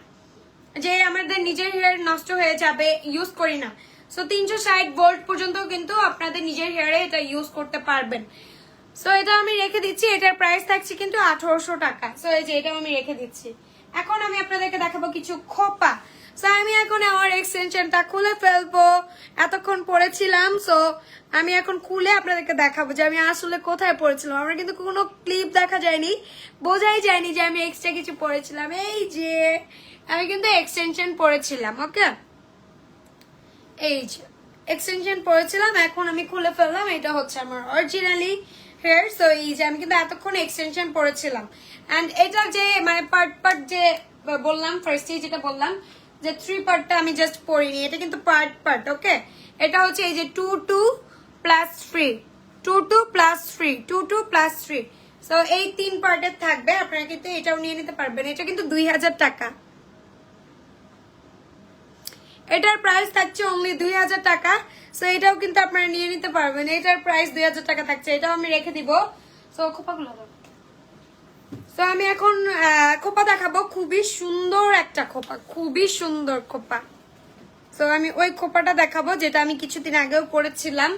S1: যে আমাদের নিজের হেয়ার নষ্ট হয়ে যাবে, ইউজ করি না। সো 360 ভোল্ট পর্যন্ত কিন্তু আপনাদের নিজের হেয়ারে এটা ইউজ করতে পারবেন। সো এটা আমি রেখে দিচ্ছি, এটার প্রাইস থাকছে কিন্তু 1800 টাকা। সো এই যে এটাও আমি রেখে দিচ্ছি। এখন আমি আপনাদেরকে দেখাবো কিছু খোপা। সো আমি এখন আমার এক্সটেনশনটা খুলে ফেলবো, এতক্ষণ পরেছিলাম। সো আমি এখন খুলে আপনাদেরকে দেখাবো যে আমি আসলে কোথায় পড়েছিলাম। আমার কিন্তু কোনো ক্লিপ দেখা যায়নি, বোঝাই যায়নি যে আমি এক্সট্রা কিছু পরেছিলাম। এই যে আমি কিন্তু এক্সটেনশন পরেছিলাম। ওকে, এই যে এক্সটেনশন পরেছিলাম, এখন আমি খুলে ফেললাম। এটা হচ্ছে আমার অরিজিনালি হেয়ার। সো এই যে আমি কিন্তু এতক্ষণ এক্সটেনশন পরেছিলাম, এন্ড এটা যে মানে পার্ট পার্ট যে বললাম ফার্স্টে, যেটা বললাম যে 3 পার্টটা আমি জাস্ট পরিনি, এটা কিন্তু পার্ট পার্ট। ওকে, এটা হচ্ছে এই যে 2 প্লাস 3, 2 প্লাস 3, 2 প্লাস 3। সো এই 3 পার্টের থাকবে, আপনারা কিন্তু এটাও নিয়ে নিতে পারবেন। এটা কিন্তু 2000 টাকা, এটার প্রাইস থাকছে অনলি 2000 টাকা। সো এটাও কিন্তু আপনারা নিয়ে নিতে পারবেন, এটার প্রাইস 2000 টাকা থাকছে। এটাও আমি রেখে দিব। সো খোপাগুলো, সো আমি এখন খোপা দেখাবো, খুবই সুন্দর একটা খোপা, খুবই সুন্দর খোপা। তো আমি ওই খোপাটা দেখাবো যেটা আমি কিছুদিন আগেও পরেছিলাম।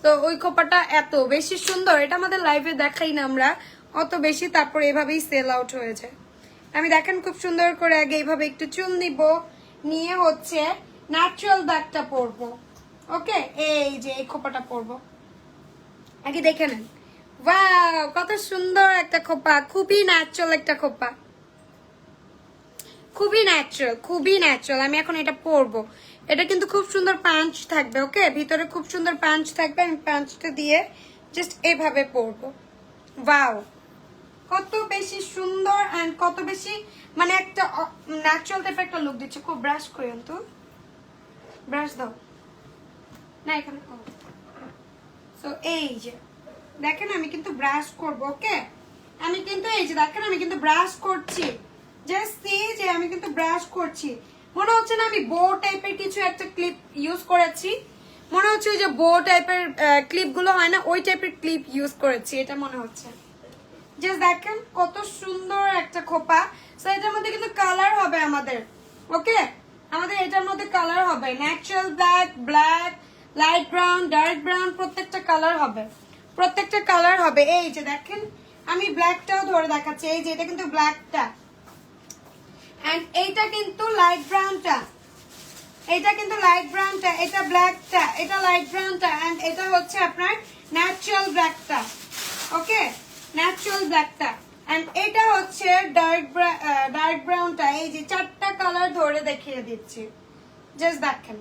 S1: তো ওই খোপাটা এত বেশি সুন্দর, এটা আমাদের লাইভে দেখাই না আমরা অত বেশি, তারপর এভাবেই সেল আউট হয়ে যায়। আমি দেখেন খুব সুন্দর করে আগে এইভাবে একটু চুল নিব, নিয়ে হচ্ছে ন্যাচারাল ব্যাগটা পরবো। ওকে, এই যে এই খোপাটা পরবো, আগে দেখে নেন। ওয়াও, কত সুন্দর একটা খোপা, খুবই ন্যাচারাল একটা খোপা, খুবই ন্যাচারাল, খুবই ন্যাচারাল। আমি এখন এটা পরবো, এটা কিন্তু খুব সুন্দর পাঞ্চ থাকবে। ওকে, ভিতরে খুব সুন্দর পাঞ্চ থাকবে, আমি পাঞ্চটা দিয়ে জাস্ট এইভাবে পরবো। ওয়াও, কত বেশি সুন্দর এন্ড কত বেশি মানে একটা ন্যাচারাল টাইপের একটা লুক দিচ্ছে। খুব ব্রাশ করেন তো, ব্রাশ দাও না এখানে। সো এই যে দেখেন আমি কিন্তু ব্রাশ করবো। ওকে, আমি কিন্তু এই যে দেখেন আমি কিন্তু ব্রাশ করছি, জাস্ট সি যে আমি কিন্তু ব্রাশ করছি। মনে হচ্ছে না আমি বো টাইপের কিছু একটা ক্লিপ ইউজ করেছি, মনে হচ্ছে ওই যে বো টাইপের ক্লিপ গুলো হয় না, ওই টাইপের ক্লিপ ইউজ করেছি, এটা মনে হচ্ছে। জাস্ট দেখেন কত সুন্দর একটা খোপা। সো এটার মধ্যে কিন্তু কালার হবে আমাদের। ওকে, আমাদের এটার মধ্যে কালার হবে natural black, black, light brown, dark brown, প্রত্যেকটা কালার হবে, প্রত্যেকটা কালার হবে। এই যে দেখেন আমি ব্ল্যাকটাও ধরে দেখাচ্ছি, এই যে এটা কিন্তু ব্ল্যাকটা, এন্ড এইটা কিন্তু লাইট ব্রাউনটা, এটা কিন্তু লাইট ব্রাউনটা, এটা ব্ল্যাকটা, এটা লাইট ব্রাউনটা, এন্ড এটা হচ্ছে আপনার ন্যাচারাল ব্ল্যাকটা। ওকে, ন্যাচারাল ব্ল্যাকটা, এন্ড এটা হচ্ছে ডার্ক ব্রাউনটা। এই যে 4টা কালার ধরে দেখিয়ে দিচ্ছি, জাস্ট দেখেন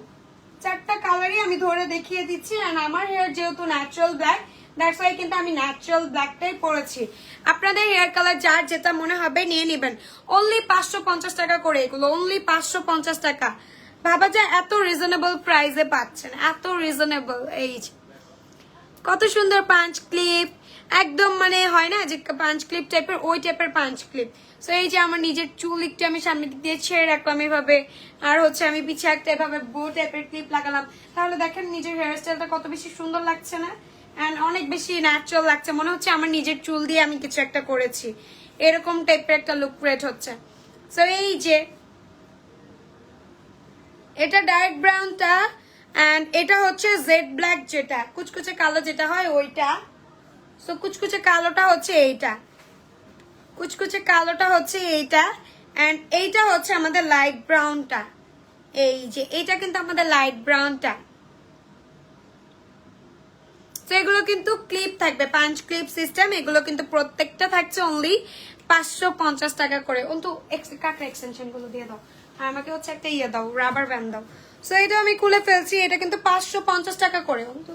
S1: 4টা কালারই আমি ধরে দেখিয়ে দিচ্ছি। এন্ড আমার হেয়ার যেহেতু ন্যাচারাল ব্ল্যাক, দ্যাটস ওয়াই কিন্তু আমি ন্যাচারাল ব্ল্যাকটাই পরেছি। আপনাদের হেয়ার কালার যার যেটা মনে হবে নিয়ে নেবেন। অনলি 550 টাকা করে এগুলো, অনলি 550 টাকা। ভাবা যায় এত রিজনেবল প্রাইসে পাচ্ছেন, এত রিজনেবল। এই যে কত সুন্দর পাঞ্চ ক্লিপ, একদম মানে হয় না যে পাঞ্চ ক্লিপ টাইপের, ওই টাইপের পাঞ্চ ক্লিপ। সো এই যে আমার নিজের চুল একটু আমি সামনে দিয়ে ছেড়ে রাখলাম এভাবে, আর হচ্ছে আমি পিছে একটা এভাবে বো টাইপের ক্লিপ লাগালাম। তাহলে দেখেন নিজের হেয়ার স্টাইলটা কত বেশি সুন্দর লাগছে না? অ্যান্ড অনেক বেশি ন্যাচারাল লাগছে, মনে হচ্ছে আমার নিজের চুল দিয়ে আমি কিছু একটা করেছি, এরকম টাইপের একটা লুক ক্রিয়েট হচ্ছে। সো এই যে এটা ডার্ক ব্রাউনটা, অ্যান্ড এটা হচ্ছে জেড ব্ল্যাক, যেটা কুচকুচে কালো যেটা হয় ওইটা। সো কুচকুচে কালোটা হচ্ছে এইটা, কুচকুচে কালোটা হচ্ছে এইটা, অ্যান্ড এইটা হচ্ছে আমাদের লাইট ব্রাউনটা। এই যে এইটা কিন্তু আমাদের লাইট ব্রাউনটা। তো এগুলো কিন্তু ক্লিপ থাকবে, পাঞ্চ ক্লিপ সিস্টেম, এগুলো কিন্তু প্রত্যেকটা থাকছে অনলি 550 টাকা করে। অন্তু কাকড়া এক্সটেনশন গুলো দিয়ে দাও, আর আমাকে হচ্ছে একটা ইয়ে দাও, রাবার ব্যান্ড দাও। সো এটা আমি খুলে ফেলছি, এটা কিন্তু 550 টাকা করে। অন্তু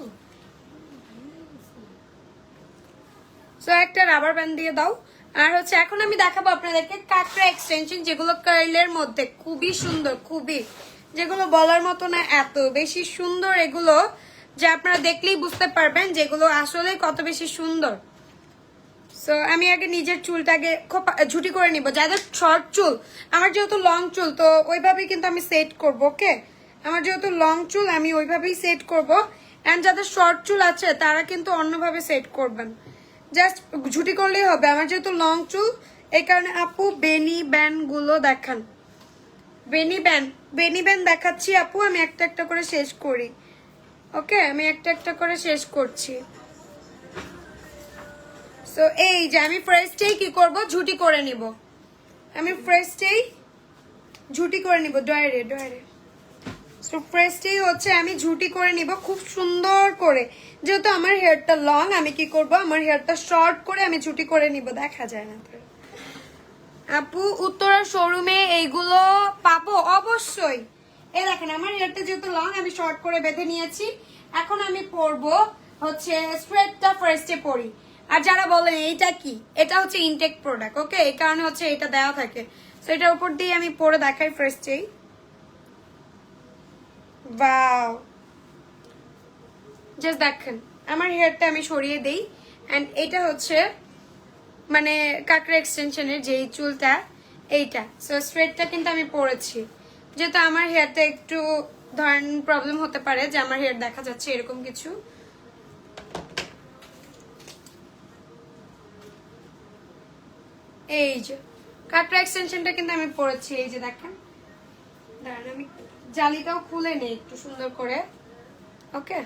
S1: সো একটা রাবার ব্যান্ড দিয়ে দাও। আর হচ্ছে এখন আমি দেখাবো আপনাদেরকে কাকড়া এক্সটেনশন, যেগুলো কার্লের মধ্যে খুবই সুন্দর, খুবই, যেগুলো বলার মতো না, এত বেশি সুন্দর এগুলো যে আপনারা দেখলেই বুঝতে পারবেন যেগুলো আসলে কত বেশি সুন্দর। সো আমি আগে নিজের চুলটাকে ঝুটি করে নিব। যাদের শর্ট চুল, আমার যেহেতু লং চুল তো ওইভাবেই কিন্তু আমি সেট করব। ওকে, আমার যেহেতু লং চুল আমি ওইভাবেই সেট করব, এন্ড যাদের শর্ট চুল আছে তারা কিন্তু অন্যভাবে সেট করবেন, জাস্ট ঝুটি করলেই হবে। আমার যেহেতু লং চুল এই কারণে আপু বেনি ব্যান্ড গুলো দেখান। বেনি ব্যান্ড দেখাচ্ছি আপু, আমি একটা একটা করে শেষ করি। ওকে, আমি একটা একটা করে শেষ করছি। সো এই যে আমি ফার্স্টেই কি করব, ঝুটি করে নিব। আমি ফার্স্টেই ঝুটি করে নিব, ডয়ারে। সো ফার্স্টেই হচ্ছে আমি ঝুটি করে নিব খুব সুন্দর করে। যেহেতু আমার হেয়ারটা লং, আমি কি করব, আমার হেয়ারটা শর্ট করে আমি ঝুটি করে নিব। দেখা যায় না আপু, উত্তরা শোরুমে এইগুলো পাবো অবশ্যই। এই দেখেন আমার হেয়ারটা যেহেতু লং, আমি শর্ট করে বেঁধে নিয়েছি। এখন আমি পরবো হচ্ছে স্ট্রেটটা, ফার্স্টে পরি। আর যারা বলেন এইটা কি, এটা হচ্ছে ইনটেক প্রোডাক্ট। ওকে, এই কারণে হচ্ছে এটা দেওয়া থাকে। তো এটার উপর দিয়ে আমি পরে দেখাই ফার্স্টেই। ওয়াও, জাস্ট দেখেন আমার হেয়ারটা আমি সরিয়ে দেই, এন্ড এটা হচ্ছে মানে কাকড়া এক্সটেনশনের যেই চুলটা এইটা। সো স্ট্রেটটা কিন্তু আমি পরেছি, যেহেতু আমার হেয়ারটা একটু ধরেন প্রবলেম হতে পারে যে আমার হেয়ার দেখা যাচ্ছে এরকম কিছু। এই যে কাকড়া এক্সটেনশনটা কিন্তু আমি পরেছি, এই যে দেখেন। দাঁড়ান আমি জালিটাও খুলে নেই একটু সুন্দর করে। ওকে,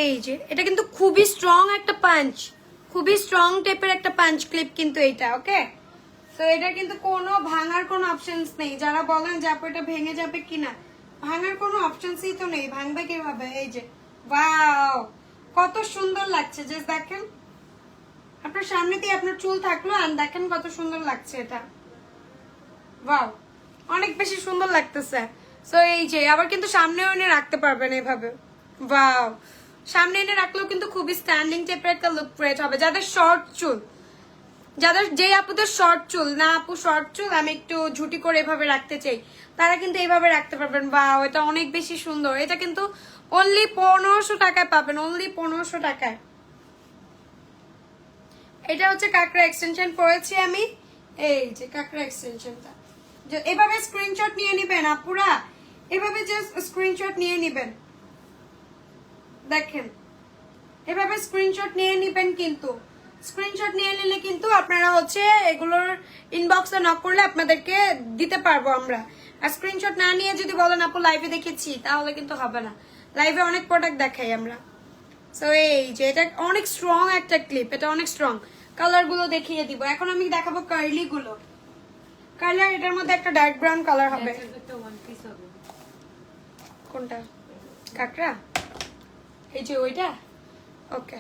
S1: এই যে এটা কিন্তু খুবই স্ট্রং একটা পাঞ্চ, খুবই স্ট্রং টাইপের একটা পাঞ্চ ক্লিপ কিন্তু এটা। ওকে, তো এটা কিন্তু কোনো ভাঙার কোনো অপশনস নেই। যারা বলেন যে আপু এটা ভেঙে যাবে কিনা, ভাঙার কোনো অপশনসই তো নেই, ভাঙবে কিভাবে? এই যে ওয়াও, কত সুন্দর লাগছে, জাস্ট দেখেন। আপনার সামনে দিয়ে আপনার চুল থাকলো, আর দেখেন কত সুন্দর লাগছে এটা। ওয়াও, অনেক বেশি সুন্দর লাগতেছে। সো এই যে আবার কিন্তু সামনেও এনে রাখতে পারবেন এভাবে। ওয়াও, সামনে এনে রাখলেও কিন্তু খুবই স্ট্যান্ডিং টাইপের একটা লুক ক্রিয়েট হবে। যাদের শর্ট চুল, যাদের যে আপুদের শর্ট চুল না, আপু শর্ট চুল আমি একটু ঝুটি করে এভাবে রাখতে চাই, তারা কিন্তু এইভাবে রাখতে পারবেন। ওয়াও, এটা অনেক বেশি সুন্দর। এটা কিন্তু অনলি 1500 টাকায় পাবেন, অনলি 1500 টাকায়। এটা হচ্ছে কাকড়া এক্সটেনশন পরেছি আমি। এই যে কাকড়া এক্সটেনশনটা এভাবে স্ক্রিনশট নিয়ে নিবেন আপুরা, এভাবে জাস্ট স্ক্রিনশট নিয়ে নিবেন। দেখেন এভাবে স্ক্রিনশট নিয়ে নিবেন, কিন্তু স্ক্রিনশট নিয়ে নিলে কিন্তু আপনারা হচ্ছে এগুলোর ইনবক্সে নক করলে আপনাদেরকে দিতে পারবো আমরা। আর স্ক্রিনশট না নিয়ে যদি বলেন আপু লাইভে দেখেছি, তাহলে কিন্তু হবে না। লাইভে অনেক প্রোডাক্ট দেখাই আমরা। সো এই যে এটা অনেক স্ট্রং একটা ক্লিপ, এটা অনেক স্ট্রং। কালার গুলো দেখিয়ে দিব। এখন আমি দেখাবো কার্লি গুলো। কালার এটার মধ্যে একটা ডার্ক ব্রাউন কালার হবে। কোনটা? কাকড়া, এই যে ওইটা। ওকে,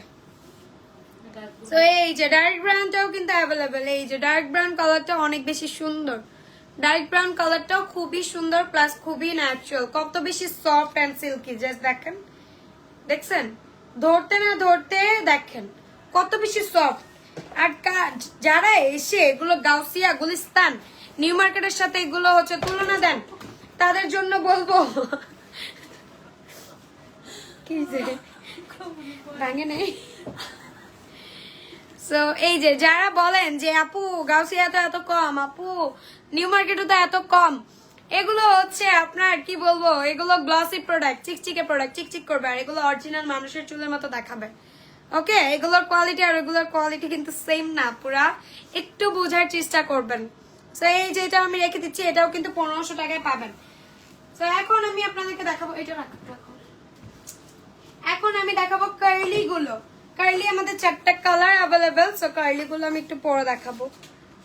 S1: সো এই যে ডার্ক ব্রাউনটাও কিন্তু অ্যাভেলেবেল। এই যে ডার্ক ব্রাউন কালারটা অনেক বেশি সুন্দর, ডার্ক ব্রাউন কালারটাও খুবই সুন্দর, প্লাস খুবই ন্যাচারাল, কত বেশি সফট অ্যান্ড সিল্কি। জাস্ট দেখেন, দেখছেন ধরতে না ধরতে দেখেন কত বেশি সফট। আর যারা এসে এগুলো গাউসিয়া, গুলিস্তান, নিউ মার্কেটের সাথে এগুলো হচ্ছে তুলনা দেন, তাদের জন্য বলবো কি যে ভাঙে নেই। সো এই যে যারা বলেন যে আপু গাউসিয়াতে এত কম, আপু নিউ মার্কেটে তো এত কম, এগুলো হচ্ছে আপনার কি বলবো, এগুলো গ্লসি প্রোডাক্ট, চিকচিকে প্রোডাক্ট, চিকচিক করবে, আর এগুলো অরিজিনাল মানুষের চুলের মতো দেখাবে। ওকে, এগুলোর কোয়ালিটি আর এগুলোর কোয়ালিটি কিন্তু সেম না, পুরা একটু বোঝার চেষ্টা করবেন। সো এই যে এটা আমি রেখে দিচ্ছি, এটাও কিন্তু 1500 টাকায় পাবেন। তো এখন আমি আপনাদেরকে দেখাবো, এটা রাখো। এখন আমি দেখাবো কার্লি গুলো। কার্লি আমাদের 4টা কালার অ্যাভেলেবেল। সো কার্লি গুলো আমি একটু পরে দেখাবো,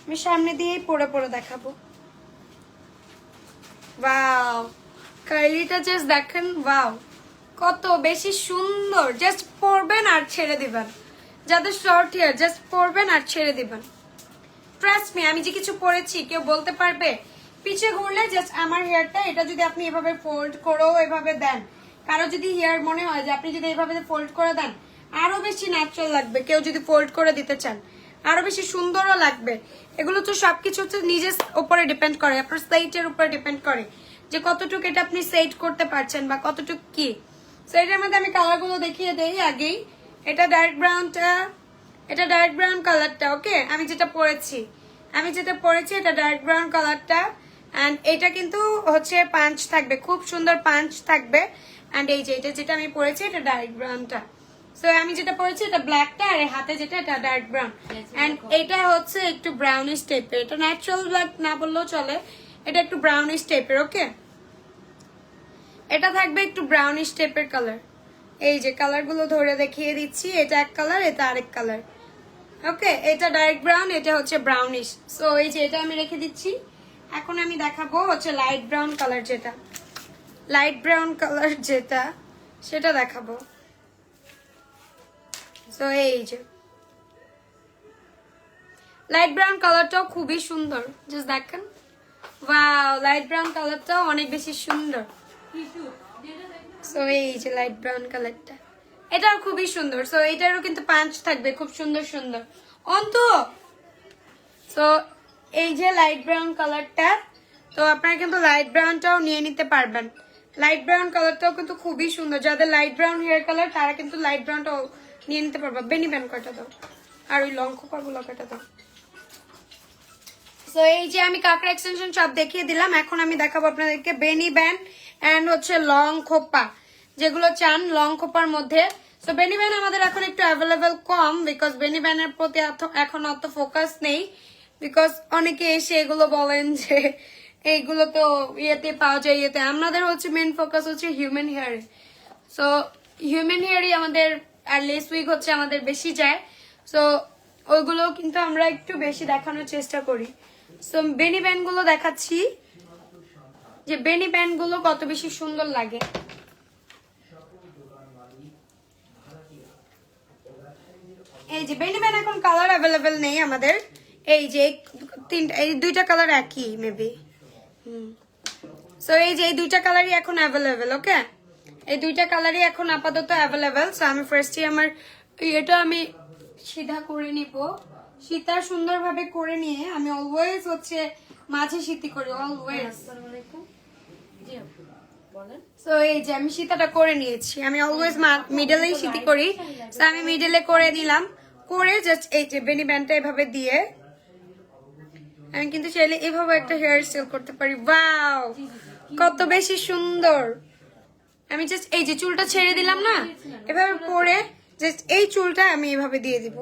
S1: আমি সামনে দিয়েই পরে দেখাবো। ওয়াও, কার্লিটা জাস্ট দেখেন, ওয়াও কত বেশি সুন্দর। জাস্ট পরবেন আর ছেড়ে দিবেন, যাদের শর্ট হেয়ার জাস্ট পরবেন আর ছেড়ে দিবেন। ট্রাস্ট মি, আমি যে কিছু পরেছি কেউ বলতে পারবে? পিছে ঘুরলে জাস্ট আমার হেয়ারটা, এটা যদি আপনি এভাবে ফোল্ড করেও এভাবে দেন, কারো যদি হেয়ার মনে হয় যে আপনি যদি এভাবে ফোল্ড করে দেন আরো বেশি ন্যাচারাল লাগবে, কেউ যদি ফোল্ড করে দিতে চান আরো বেশি সুন্দরও লাগবে। এগুলো তো সবকিছু হচ্ছে নিজের উপরে ডিপেন্ড করে, আপনার সাইটের উপরে ডিপেন্ড করে যে কতটুকু এটা আপনি সেট করতে পারছেন বা কতটুকু কি। সো এটার মধ্যে আমি কালারগুলো দেখিয়ে দেই আগেই। এটা ডার্ক ব্রাউনটা, এটা ডার্ক ব্রাউন কালারটা। ওকে, আমি যেটা পরেছি এটা ডার্ক ব্রাউন কালারটা। অ্যান্ড এটা কিন্তু হচ্ছে পাঞ্চ থাকবে, খুব সুন্দর পাঞ্চ থাকবে। অ্যান্ড এই যে এটা যেটা আমি পরেছি এটা ডার্ক ব্রাউনটা। সো আমি যেটা পরেছি এটা ব্ল্যাকটা, আর হাতে যেটা এটা ডার্ক ব্রাউন। অ্যান্ড এটা হচ্ছে একটু ব্রাউনিশ টাইপের, এটা ন্যাচারাল ব্ল্যাক না বললেও চলে, এটা একটু ব্রাউনিশ টাইপের। ওকে, এটা থাকবে একটু ব্রাউনিশ টাইপের কালার। এই যে কালারগুলো ধরে দেখিয়ে দিচ্ছি, এটা এক কালার, এটা আরেক কালার। ওকে, এটা ডার্ক ব্রাউন, এটা হচ্ছে ব্রাউনিশ। সো এই যে এটা আমি রেখে দিচ্ছি। এখন আমি দেখাবো হচ্ছে লাইট ব্রাউন কালার, যেটা লাইট ব্রাউন কালার যেটা সেটা দেখাবো। সো এই যে লাইট ব্রাউন কালারটাও খুবই সুন্দর, জাস্ট দেখেন। ওয়াও, লাইট ব্রাউন কালারটাও অনেক বেশি সুন্দর। সো এই যে লাইট ব্রাউন কালারটা, এটাও খুবই সুন্দর। সো এটারও কিন্তু পাঁচ থাকবে, খুব সুন্দর সুন্দর অন্তু। সো এই যে লাইট ব্রাউন কালারটা, তো আপনারা কিন্তু লাইট ব্রাউনটাও নিয়ে নিতে পারবেন। লাইট ব্রাউন কালারটাও কিন্তু খুবই সুন্দর, যাদের লাইট ব্রাউন হেয়ার কালার তারা কিন্তু লাইট ব্রাউনটাও নিয়ে নিতে পারবে। বেনি ব্যান কটা দাও, আর ওই লং খোপাগুলো কটা দাও। সো এই যে আমি কাঁকড়া এক্সটেনশন সব দেখিয়ে দিলাম। এখন আমি দেখাবো আপনাদেরকে বেনি ব্যান এন্ড হচ্ছে লং খোপা, যেগুলো চান লং খোপার মধ্যে। সো বেনি ব্যান আমাদের এখন একটু অ্যাভেলেবেল কম, বিকজ বেনি ব্যানের প্রতি এখন অত ফোকাস নেই, বিকজ অনেকে এসে এগুলো বলেন যে এইগুলো তো ইয়েতে পাওয়া যায়, ইয়েতে। আমাদের হচ্ছে মেন ফোকাস হচ্ছে হিউম্যান হেয়ারে। সো হিউম্যান হেয়ারই আমাদের, আর লেস উইক হচ্ছে আমাদের বেশি যায়। সো ওইগুলো কিন্তু আমরা একটু বেশি দেখানোর চেষ্টা করি। সো বেনি ব্যান্ড গুলো দেখাচ্ছি, যে বেনি ব্যান্ড গুলো কত বেশি সুন্দর লাগে। এই যে বেনি ব্যান্ড এখন কালার অ্যাভেলেবেল নেই আমাদের, এই যে এই দুইটা কালার একই মেবি। সো এই যে এই দুইটা কালারই এখন অ্যাভেলেবেল। ওকে, এই দুইটা কালারই এখন আপাতত অ্যাভেলেবেল। সো আমি ফার্স্টে আমার এটা আমি সিধা করে নিব, সীতা সুন্দরভাবে করে নিয়ে আমি অলওয়েজ হচ্ছে মাঝে সিতি করি, অলওয়েজ। সো এই যে আমি সীতাটা করে নিয়েছি, আমি অলওয়েজ মিডলেই সিতি করি। সো আমি মিডলে করে নিলাম, করে জাস্ট এই যে বেনি ব্যান্ডটা এভাবে দিয়ে আমি কিন্তু চাইলে এভাবে একটা হেয়ার স্টাইল করতে পারি। ওয়াও, কত বেশি সুন্দর। আমি জাস্ট এই যে চুলটা ছেড়ে দিলাম না, এভাবে পরে জাস্ট এই চুলটা আমি এভাবে দিয়ে দিব।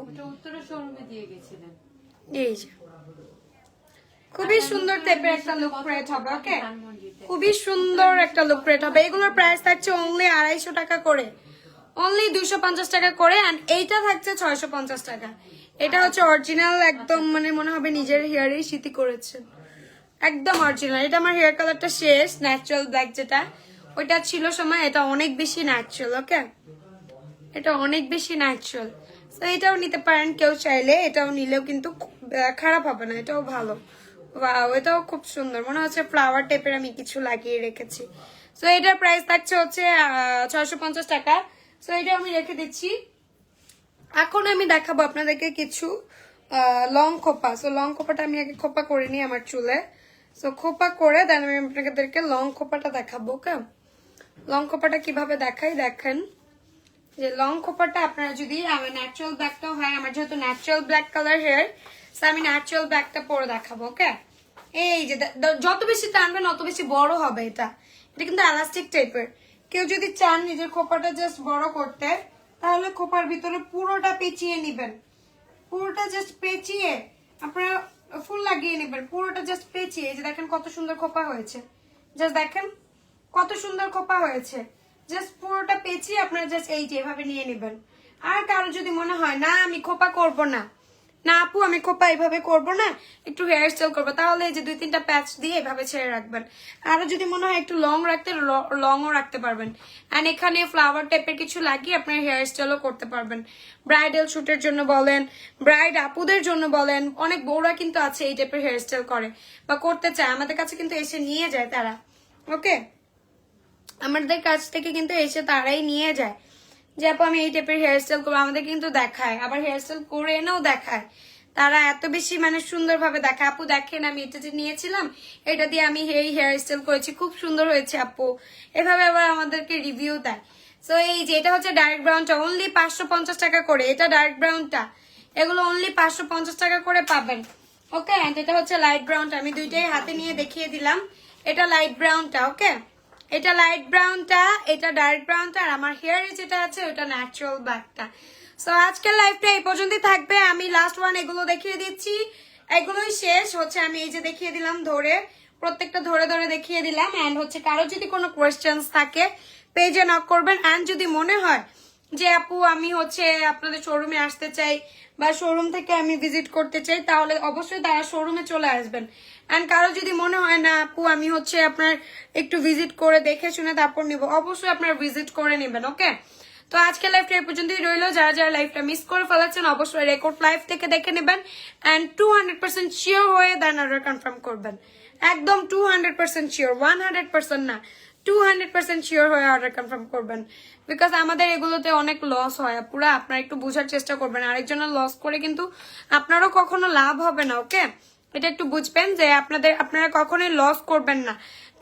S1: এই যে খুবই সুন্দর টাইপের একটা লুক ক্রিয়েট হবে। ওকে, খুবই সুন্দর একটা লুক ক্রিয়েট হবে। এগুলোর প্রাইস থাকছে অনলি 250 টাকা করে, অনলি 250 টাকা করে। এন্ড এইটা থাকছে 650 টাকা। এটা হচ্ছে অরিজিনাল একদম, মানে মনে হবে নিজের হেয়ারেই সিতি করেছেন, একদম অরিজিনাল। এটা আমার হেয়ার কালারটা শেষ, ন্যাচারাল ব্ল্যাক যেটা ওইটা ছিল সময়, এটা অনেক বেশি ন্যাচারাল। ওকে, এটা অনেক বেশি ন্যাচারাল। তো এটাও নিতে পারেন কেউ চাইলে, এটাও নিলেও কিন্তু খারাপ হবে না, এটাও ভালো। ওয়াও, এটাও খুব সুন্দর, মনে হচ্ছে ফ্লাওয়ার টাইপের আমি কিছু লাগিয়ে রেখেছি। সো এটার প্রাইস থাকছে হচ্ছে 650 টাকা। সো এটা আমি রেখে দিচ্ছি। এখন আমি দেখাবো আপনাদেরকে কিছু লং খোপা। সো লং খোপাটা আমি আগে খোপা করে নিই আমার চুলে। সো খোপা করে দেন আমি আপনাদেরকে লং খোপাটা দেখাবো। ওকে, লং খোপাটা কিভাবে দেখাই দেখেন। যে লং খোপাটা আপনারা যদি আমার ন্যাচারাল ব্ল্যাকটাও হয়, আমার যেহেতু ন্যাচারাল ব্ল্যাক কালার হেয়ার, আমি ন্যাচারাল ব্ল্যাকটা পরে দেখাবো। ওকে, এই যে যত বেশি টানবেন অত বেশি বড় হবে। এটা কিন্তু এলাস্টিক টাইপের। কেউ যদি চান নিজের খোপাটা জাস্ট বড় করতে, তাহলে খোপার ভিতরে পুরোটা পেঁচিয়ে নিবেন, পুরোটা জাস্ট পেঁচিয়ে আপনারা ফুল লাগিয়ে নেবেন, পুরোটা জাস্ট পেঁচিয়ে। এই যে দেখেন কত সুন্দর খোপা হয়েছে, জাস্ট দেখেন কত সুন্দর খোপা হয়েছে। জাস্ট পুরোটা পেঁচিয়ে আপনারা জাস্ট এই যে এভাবে নিয়ে নেবেন। আর কারো যদি মনে হয় না আমি খোপা করব না, না আপু আমি খোপা এইভাবে করব না, একটু হেয়ার স্টাইল করবো, তাহলে এই যে 2-3টা প্যাচ দিয়ে এভাবে ছেড়ে রাখবেন। আরো যদি মনে হয় একটু লং রাখতে, লংও রাখতে পারবেন। এন্ড এখানে ফ্লাওয়ার টাইপের কিছু লাগিয়ে আপনার হেয়ার স্টাইলও করতে পারবেন। ব্রাইডাল শুটের জন্য বলেন, ব্রাইড আপুদের জন্য বলেন, অনেক বউরা কিন্তু আছে এই টাইপের হেয়ার স্টাইল করে বা করতে চায়, আমাদের কাছে কিন্তু এসে নিয়ে যায় তারা। ওকে, আমাদের কাছ থেকে কিন্তু এসে তারাই নিয়ে যায় যে আপু আমি এই টাইপের হেয়ার স্টাইল করবো, আমাদের কিন্তু দেখায়, আবার হেয়ার স্টাইল করে এনেও দেখায়। তারা এত বেশি মানে সুন্দরভাবে দেখায়, আপু দেখেন আমি এটা যে নিয়েছিলাম এটা দিয়ে আমি এই হেয়ার স্টাইল করেছি, খুব সুন্দর হয়েছে আপু, এভাবে আবার আমাদেরকে রিভিউ দেয়। সো এই যে এটা হচ্ছে ডার্ক ব্রাউনটা অনলি 550 টাকা করে, এটা ডার্ক ব্রাউনটা, এগুলো অনলি 550 টাকা করে পাবেন। ওকে, এন্ড এটা হচ্ছে লাইট ব্রাউনটা, আমি দুইটাই হাতে নিয়ে দেখিয়ে দিলাম। এটা লাইট ব্রাউনটা, ওকে, এটা লাইট ব্রাউনটা, এটা ডার্ক ব্রাউনটা, আর আমার হেয়ারে যেটা আছে ওটা ন্যাচারাল ব্ল্যাকটা। সো আজকের লাইফটা এই পর্যন্তই থাকবে। আমি লাস্ট ওয়ান এগুলো দেখিয়ে দিচ্ছি, এগুলোই শেষ হচ্ছে। আমি এই যে দেখিয়ে দিলাম ধরে, প্রত্যেকটা ধরে ধরে দেখিয়ে দিলাম। এন্ড হচ্ছে কারো যদি কোনো কোয়েশ্চেন্স থাকে পেজে নক করবেন। এন্ড যদি মনে হয় যে আপু আমি হচ্ছে আপনাদের শোরুমে আসতে চাই বা শোরুম থেকে আমি ভিজিট করতে চাই, তাহলে অবশ্যই তারা শোরুমে চলে আসবেন। এন্ড কারো যদি মনে হয় না আপু আমি হচ্ছে আপনার একটু ভিজিট করে দেখে শুনে তারপর নিব, অবশ্যই আপনারা ভিজিট করে নেবেন। ওকে, তো আজকে লাইফটা এই পর্যন্তই রইলো। যারা যারা লাইফটা মিস করে ফেলাচ্ছেন অবশ্যই রেকর্ড লাইভ থেকে দেখে নেবেন এন্ড 200% শিওর হয়ে দেন অর্ডার কনফার্ম করবেন। একদম 200% শিওর, 100% না, 200% শিওর হয়ে অর্ডার কনফার্ম করবেন। বিকজ আমাদের এগুলোতে অনেক লস হয় পুরা, আপনারা একটু বোঝার চেষ্টা করবেন। আরেকজনের লস করে কিন্তু আপনারও কখনো লাভ হবে না। ওকে, এটা একটু বুঝবেন যে আপনারা কখনোই লস করবেন না।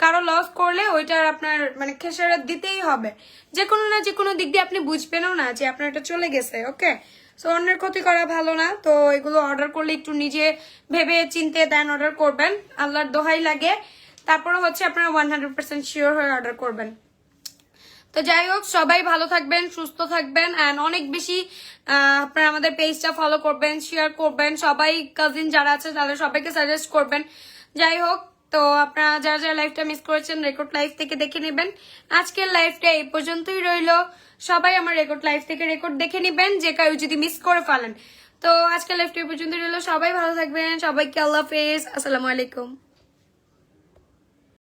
S1: কারো লস করলে ওইটার আপনার মানে খেসারত দিতেই হবে, যে কোনো না যে কোনো দিক দিয়ে আপনি বুঝবেনও না যে আপনার এটা চলে গেছে। ওকে, সো অন্যের ক্ষতি করা ভালো না। তো এগুলো অর্ডার করলে একটু নিজে ভেবে চিন্তে দেন অর্ডার করবেন, আল্লাহর দোহাই লাগে। তারপরে হচ্ছে আপনারা 100% শিওর হয়ে অর্ডার করবেন। তো যাই হোক, সবাই ভালো থাকবেন, সুস্থ থাকবেন এন্ড অনেক বেশি আপনারা আমাদের পেজটা ফলো করবেন, শেয়ার করবেন, সবাই কাজিন যারা আছে তাদের সবাইকে সাজেস্ট করবেন। যাই হোক, তো আপনারা যারা যারা লাইভটা মিস করেছেন রেকর্ড লাইভ থেকে দেখে নেবেন। আজকের লাইভটা এই পর্যন্তই রইলো। সবাই আমার রেকর্ড লাইভ থেকে রেকর্ড দেখে নেবেন যে কেউ যদি মিস করে ফেলেন। তো আজকের লাইভটা এই পর্যন্তই রইলো। সবাই ভালো থাকবেন, সবাইকে আল্লাহ হাফেজ, আসসালামু আলাইকুম।